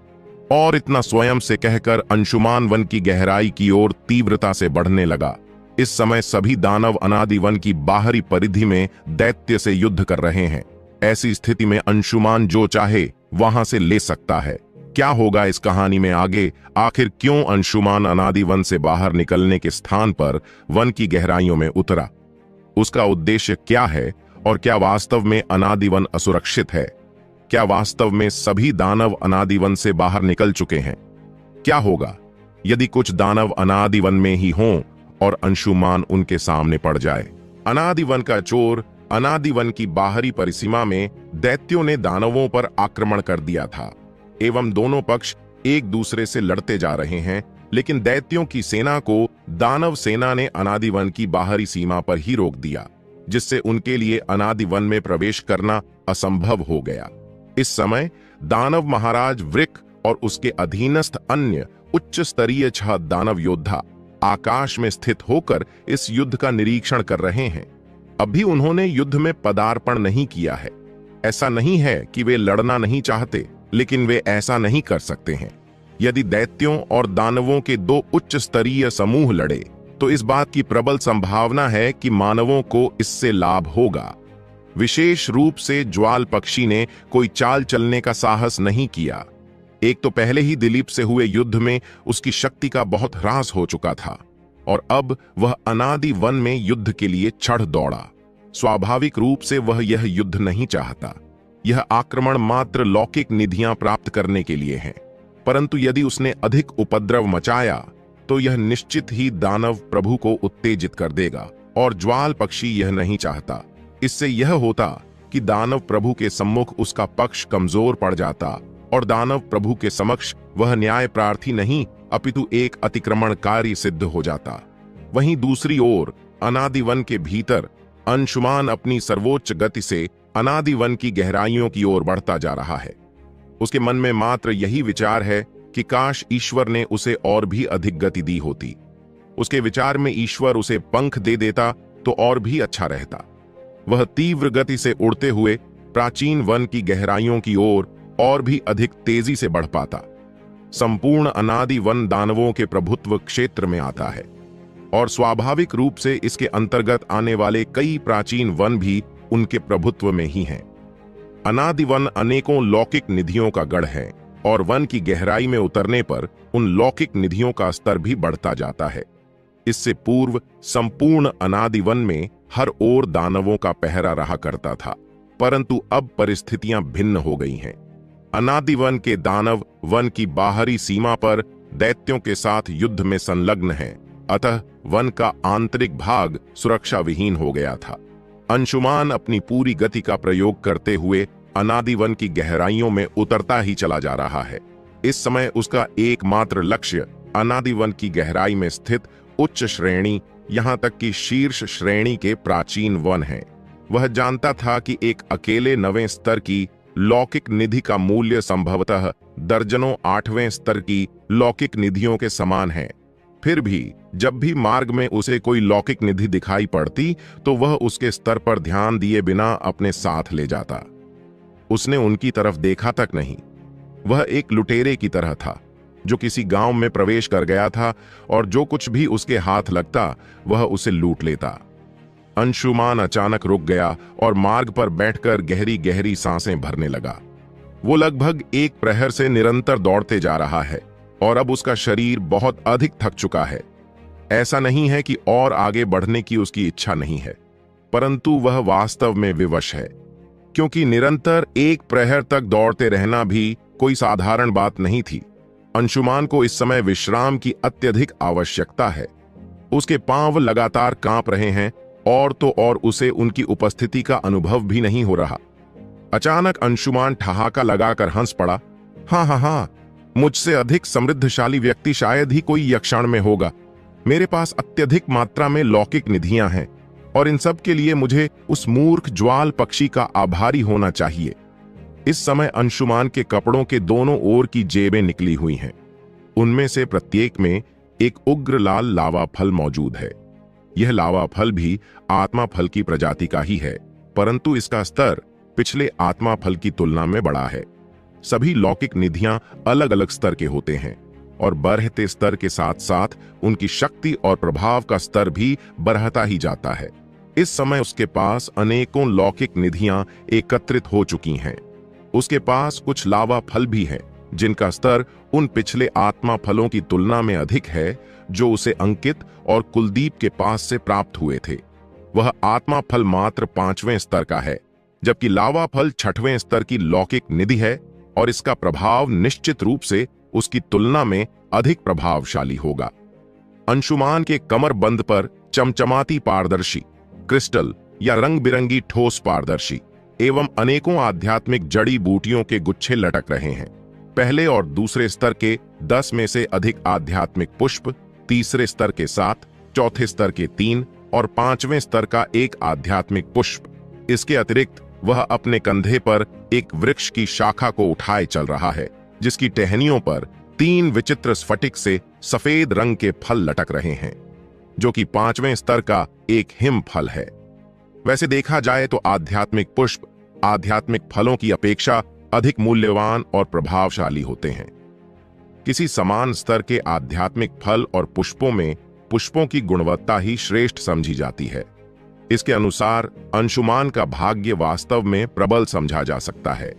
Speaker 1: और इतना स्वयं से कहकर अंशुमान वन की गहराई की ओर तीव्रता से बढ़ने लगा। इस समय सभी दानव अनादि वन की बाहरी परिधि में दैत्य से युद्ध कर रहे हैं। ऐसी स्थिति में अंशुमान जो चाहे वहां से ले सकता है। क्या होगा इस कहानी में आगे? आखिर क्यों अंशुमान अनादि वन से बाहर निकलने के स्थान पर वन की गहराइयों में उतरा? उसका उद्देश्य क्या है? और क्या वास्तव में अनादि वन असुरक्षित है? क्या वास्तव में सभी दानव अनादि वन से बाहर निकल चुके हैं? क्या होगा यदि कुछ दानव अनादि वन में ही हों और अंशुमान उनके सामने पड़ जाए? अनादि वन का चोर अनादि वन की बाहरी परिसीमा में दैत्यों ने दानवों पर आक्रमण कर दिया था एवं दोनों पक्ष एक दूसरे से लड़ते जा रहे हैं, लेकिन दैत्यों की सेना को दानव सेना ने अनादि वन की बाहरी सीमा पर ही रोक दिया, जिससे उनके लिए अनादि वन में प्रवेश करना असंभव हो गया। इस समय दानव महाराज वृक्ष और उसके अधीनस्थ अन्य उच्च स्तरीय 6 दानव योद्धा आकाश में स्थित होकर इस युद्ध का निरीक्षण कर रहे हैं। अभी उन्होंने युद्ध में पदार्पण नहीं किया है। ऐसा नहीं है कि वे लड़ना नहीं चाहते, लेकिन वे ऐसा नहीं कर सकते हैं। यदि दैत्यों और दानवों के 2 उच्च स्तरीय समूह लड़े तो इस बात की प्रबल संभावना है कि मानवों को इससे लाभ होगा। विशेष रूप से ज्वाल पक्षी ने कोई चाल चलने का साहस नहीं किया। एक तो पहले ही दिलीप से हुए युद्ध में उसकी शक्ति का बहुत ह्रास हो चुका था और अब वह अनादि वन में युद्ध के लिए चढ़ दौड़ा। स्वाभाविक रूप से वह यह युद्ध नहीं चाहता। यह आक्रमण मात्र लौकिक निधियां प्राप्त करने के लिए है, परंतु यदि उसने अधिक उपद्रव मचाया तो यह निश्चित ही दानव प्रभु को उत्तेजित कर देगा, और ज्वाल पक्षी यह नहीं चाहता। इससे यह होता कि दानव प्रभु के सम्मुख उसका पक्ष कमजोर पड़ जाता और दानव प्रभु के समक्ष वह न्याय प्रार्थी नहीं अपितु एक अतिक्रमणकारी सिद्ध हो जाता। वहीं दूसरी ओर अनादि वन के भीतर अंशुमान अपनी सर्वोच्च गति से अनादि वन की गहराइयों की ओर बढ़ता जा रहा है। उसके मन में मात्र यही विचार है कि काश ईश्वर ने उसे और भी अधिक गति दी होती। उसके विचार में ईश्वर उसे पंख दे देता तो और भी अच्छा रहता। वह तीव्र गति से उड़ते हुए प्राचीन वन की गहराइयों की ओर और भी अधिक तेजी से बढ़ पाता। संपूर्ण अनादि वन दानवों के प्रभुत्व क्षेत्र में आता है और स्वाभाविक रूप से इसके अंतर्गत आने वाले कई प्राचीन वन भी उनके प्रभुत्व में ही हैं। अनादि वन अनेकों लौकिक निधियों का गढ़ है और वन की गहराई में उतरने पर उन लौकिक निधियों का स्तर भी बढ़ता जाता है। इससे पूर्व संपूर्ण अनादि वन में हर ओर दानवों का पहरा रहा करता था, परंतु अब परिस्थितियां भिन्न हो गई हैं। अनादि वन के दानव वन की बाहरी सीमा पर दैत्यों के साथ युद्ध में संलग्न हैं, अतः वन का आंतरिक भाग सुरक्षा विहीन हो गया था। अंशुमान अपनी पूरी गति का प्रयोग करते हुए अनादि वन की गहराइयों में उतरता ही चला जा रहा है। इस समय उसका एकमात्र लक्ष्य अनादि वन की गहराई में स्थित उच्च श्रेणी, यहां तक कि शीर्ष श्रेणी के प्राचीन वन है। वह जानता था कि एक अकेले 9वें स्तर की लौकिक निधि का मूल्य संभवतः दर्जनों 8वें स्तर की लौकिक निधियों के समान है। फिर भी जब भी मार्ग में उसे कोई लौकिक निधि दिखाई पड़ती तो वह उसके स्तर पर ध्यान दिए बिना अपने साथ ले जाता। उसने उनकी तरफ देखा तक नहीं। वह एक लुटेरे की तरह था जो किसी गांव में प्रवेश कर गया था और जो कुछ भी उसके हाथ लगता वह उसे लूट लेता। अंशुमान अचानक रुक गया और मार्ग पर बैठकर गहरी गहरी सांसें भरने लगा। वो लगभग 1 प्रहर से निरंतर दौड़ते जा रहा है और अब उसका शरीर बहुत अधिक थक चुका है। ऐसा नहीं है कि और आगे बढ़ने की उसकी इच्छा नहीं है, परंतु वह वास्तव में विवश है, क्योंकि निरंतर 1 प्रहर तक दौड़ते रहना भी कोई साधारण बात नहीं थी। अंशुमान को इस समय विश्राम की अत्यधिक आवश्यकता है। उसके पांव लगातार कांप रहे हैं और तो और उसे उनकी उपस्थिति का अनुभव भी नहीं हो रहा। अचानक अंशुमान ठहाका लगाकर हंस पड़ा। हाँ, मुझसे अधिक समृद्धशाली व्यक्ति शायद ही कोई यक्षण में होगा। मेरे पास अत्यधिक मात्रा में लौकिक निधियां हैं और इन सब के लिए मुझे उस मूर्ख ज्वाल पक्षी का आभारी होना चाहिए। इस समय अंशुमान के कपड़ों के दोनों ओर की जेबें निकली हुई हैं। उनमें से प्रत्येक में एक उग्र लाल लावा फल मौजूद है। यह लावा फल भी आत्मा फल की प्रजाति का ही है, परंतु इसका स्तर पिछले आत्मा फल की तुलना में बड़ा है। सभी लौकिक निधियां अलग अलग स्तर के होते हैं और बढ़ते स्तर के साथ साथ उनकी शक्ति और प्रभाव का स्तर भी बढ़ता ही जाता है। इस समय उसके पास अनेकों लौकिक निधियां एकत्रित हो चुकी हैं। उसके पास कुछ लावा फल भी हैं जिनका स्तर उन पिछले आत्मा फलों की तुलना में अधिक है जो उसे अंकित और कुलदीप के पास से प्राप्त हुए थे। वह आत्मा फल मात्र 5वें स्तर का है, जबकि लावा फल 6वें स्तर की लौकिक निधि है और इसका प्रभाव निश्चित रूप से उसकी तुलना में अधिक प्रभावशाली होगा। अंशुमान के कमर बंद पर चमचमाती पारदर्शी, क्रिस्टल या रंग बिरंगी ठोस पारदर्शी एवं अनेकों आध्यात्मिक जड़ी बूटियों के गुच्छे लटक रहे हैं। पहले और दूसरे स्तर के 10 में से अधिक आध्यात्मिक पुष्प, तीसरे स्तर के 7, चौथे स्तर के 3 और 5वें स्तर का 1 आध्यात्मिक पुष्प। इसके अतिरिक्त वह अपने कंधे पर एक वृक्ष की शाखा को उठाए चल रहा है, जिसकी टहनियों पर 3 विचित्र स्फटिक से सफेद रंग के फल लटक रहे हैं, जो कि 5वें स्तर का एक हिम फल है। वैसे देखा जाए तो आध्यात्मिक पुष्प आध्यात्मिक फलों की अपेक्षा अधिक मूल्यवान और प्रभावशाली होते हैं। किसी समान स्तर के आध्यात्मिक फल और पुष्पों में पुष्पों की गुणवत्ता ही श्रेष्ठ समझी जाती है। इसके अनुसार अंशुमान का भाग्य वास्तव में प्रबल समझा जा सकता है।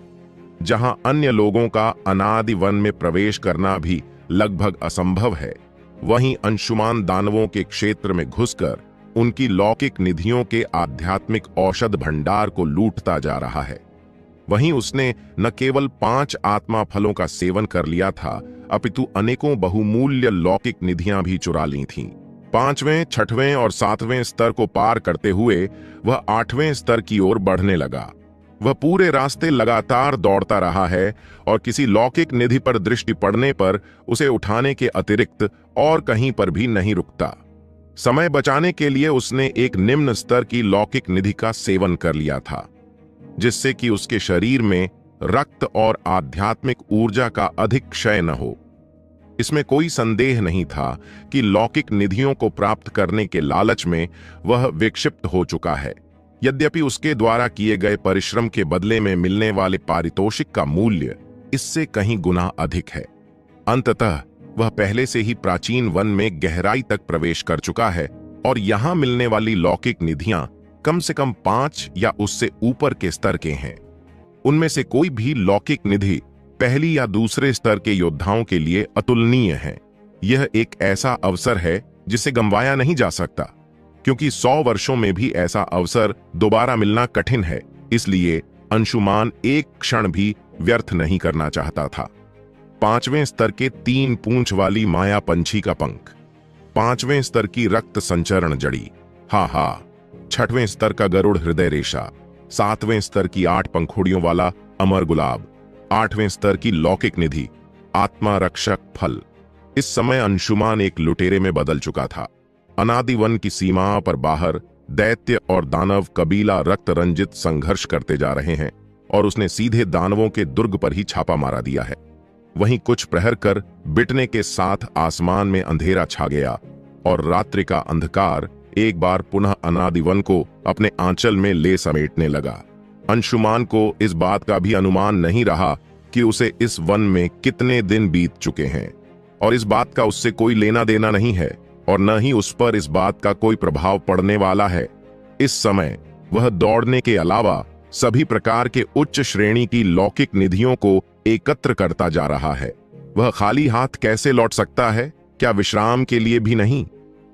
Speaker 1: जहां अन्य लोगों का अनादि वन में प्रवेश करना भी लगभग असंभव है, वहीं अंशुमान दानवों के क्षेत्र में घुसकर उनकी लौकिक निधियों के आध्यात्मिक औषध भंडार को लूटता जा रहा है। वहीं उसने न केवल 5 आत्मा फलों का सेवन कर लिया था, अपितु अनेकों बहुमूल्य लौकिक निधियां भी चुरा ली थीं। 5वें, 6वें और 7वें स्तर को पार करते हुए वह 8वें स्तर की ओर बढ़ने लगा। वह पूरे रास्ते लगातार दौड़ता रहा है और किसी लौकिक निधि पर दृष्टि पड़ने पर उसे उठाने के अतिरिक्त और कहीं पर भी नहीं रुकता। समय बचाने के लिए उसने एक निम्न स्तर की लौकिक निधि का सेवन कर लिया था, जिससे कि उसके शरीर में रक्त और आध्यात्मिक ऊर्जा का अधिक क्षय न हो। इसमें कोई संदेह नहीं था कि लौकिक निधियों को प्राप्त करने के लालच में वह विक्षिप्त हो चुका है। यद्यपि उसके द्वारा किए गए परिश्रम के बदले में मिलने वाले पारितोषिक का मूल्य इससे कहीं गुना अधिक है। अंततः वह पहले से ही प्राचीन वन में गहराई तक प्रवेश कर चुका है और यहां मिलने वाली लौकिक निधियां कम से कम 5 या उससे ऊपर के स्तर के हैं। उनमें से कोई भी लौकिक निधि पहली या दूसरे स्तर के योद्धाओं के लिए अतुलनीय हैं। यह एक ऐसा अवसर है जिसे गंवाया नहीं जा सकता, क्योंकि 100 वर्षों में भी ऐसा अवसर दोबारा मिलना कठिन है। इसलिए अंशुमान एक क्षण भी व्यर्थ नहीं करना चाहता था। 5वें स्तर के 3 पूंछ वाली माया पंछी का पंख, 5वें स्तर की रक्त संचरण जड़ी, हा, 6वें स्तर का गरुड़ हृदय रेशा, 7वें स्तर की 8 पंखुड़ियों वाला अमर गुलाब, 8वें स्तर की लौकिक निधि, आत्मा रक्षक फल। इस समय अंशुमान एक लुटेरे में बदल चुका था। अनादि वन की सीमा पर बाहर दैत्य और दानव कबीला रक्त रंजित संघर्ष करते जा रहे हैं और उसने सीधे दानवों के दुर्ग पर ही छापा मारा दिया है। वहीं कुछ प्रहर कर बिटने के साथ आसमान में अंधेरा छा गया और रात्रि का अंधकार एक बार पुनः अनादि वन को अपने आंचल में ले समेटने लगा। अंशुमान को इस बात का भी अनुमान नहीं रहा कि उसे इस वन में कितने दिन बीत चुके हैं, और इस बात का उससे कोई लेना देना नहीं है और न ही उस पर इस बात का कोई प्रभाव पड़ने वाला है। इस समय वह दौड़ने के अलावा सभी प्रकार के उच्च श्रेणी की लौकिक निधियों को एकत्र करता जा रहा है। वह खाली हाथ कैसे लौट सकता है? क्या विश्राम के लिए भी नहीं?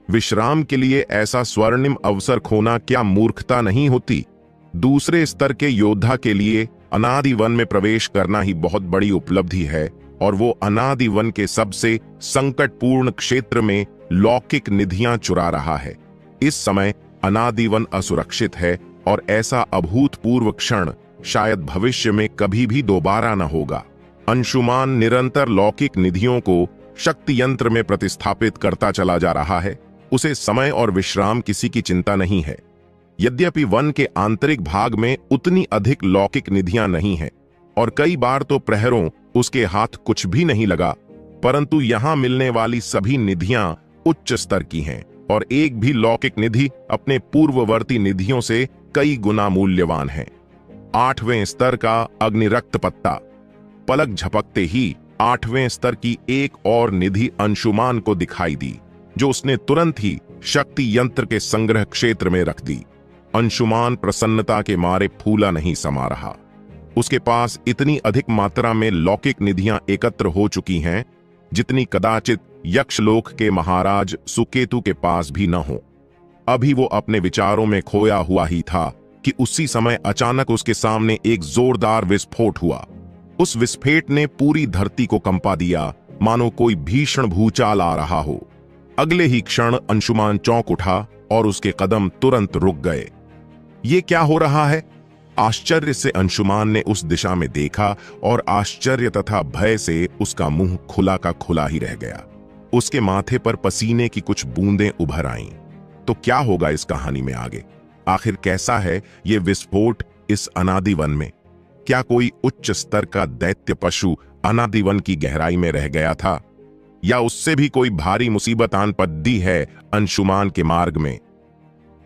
Speaker 1: विश्राम के लिए ऐसा स्वर्णिम अवसर खोना क्या मूर्खता नहीं होती? दूसरे स्तर के योद्धा के लिए अनादि वन में प्रवेश करना ही बहुत बड़ी उपलब्धि है, और वो अनादि वन के सबसे संकटपूर्ण क्षेत्र में लौकिक निधियां चुरा रहा है। इस समय अनादि वन असुरक्षित है और ऐसा अभूतपूर्व क्षण शायद भविष्य में कभी भी दोबारा न होगा। अंशुमान निरंतर लौकिक निधियों को शक्ति यंत्र में प्रतिस्थापित करता चला जा रहा है। उसे समय और विश्राम किसी की चिंता नहीं है। यद्यपि वन के आंतरिक भाग में उतनी अधिक लौकिक निधियां नहीं हैं और कई बार तो प्रहरों उसके हाथ कुछ भी नहीं लगा, परंतु यहां मिलने वाली सभी निधियां उच्च स्तर की हैं और एक भी लौकिक निधि अपने पूर्ववर्ती निधियों से कई गुना मूल्यवान है। 8वें स्तर का अग्निरक्त पत्ता। पलक झपकते ही 8वें स्तर की एक और निधि अंशुमान को दिखाई दी, जो उसने तुरंत ही शक्ति यंत्र के संग्रह क्षेत्र में रख दी। अंशुमान प्रसन्नता के मारे फूला नहीं समा रहा। उसके पास इतनी अधिक मात्रा में लौकिक निधियां एकत्र हो चुकी हैं जितनी कदाचित यक्षलोक के महाराज सुकेतु के पास भी न हो। अभी वो अपने विचारों में खोया हुआ ही था कि उसी समय अचानक उसके सामने एक जोरदार विस्फोट हुआ। उस विस्फोट ने पूरी धरती को कंपा दिया, मानो कोई भीषण भूचाल आ रहा हो। अगले ही क्षण अंशुमान चौंक उठा और उसके कदम तुरंत रुक गए। ये क्या हो रहा है? आश्चर्य से अंशुमान ने उस दिशा में देखा और आश्चर्य तथा भय से उसका मुंह खुला का खुला ही रह गया। उसके माथे पर पसीने की कुछ बूंदें उभर आईं। तो क्या होगा इस कहानी में आगे? आखिर कैसा है ये विस्फोट इस अनादि वन में? क्या कोई उच्च स्तर का दैत्य पशु अनादि वन की गहराई में रह गया था, या उससे भी कोई भारी मुसीबत आन पद्दी है अंशुमान के मार्ग में?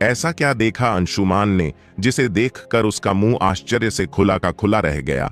Speaker 1: ऐसा क्या देखा अंशुमान ने जिसे देखकर उसका मुंह आश्चर्य से खुला का खुला रह गया?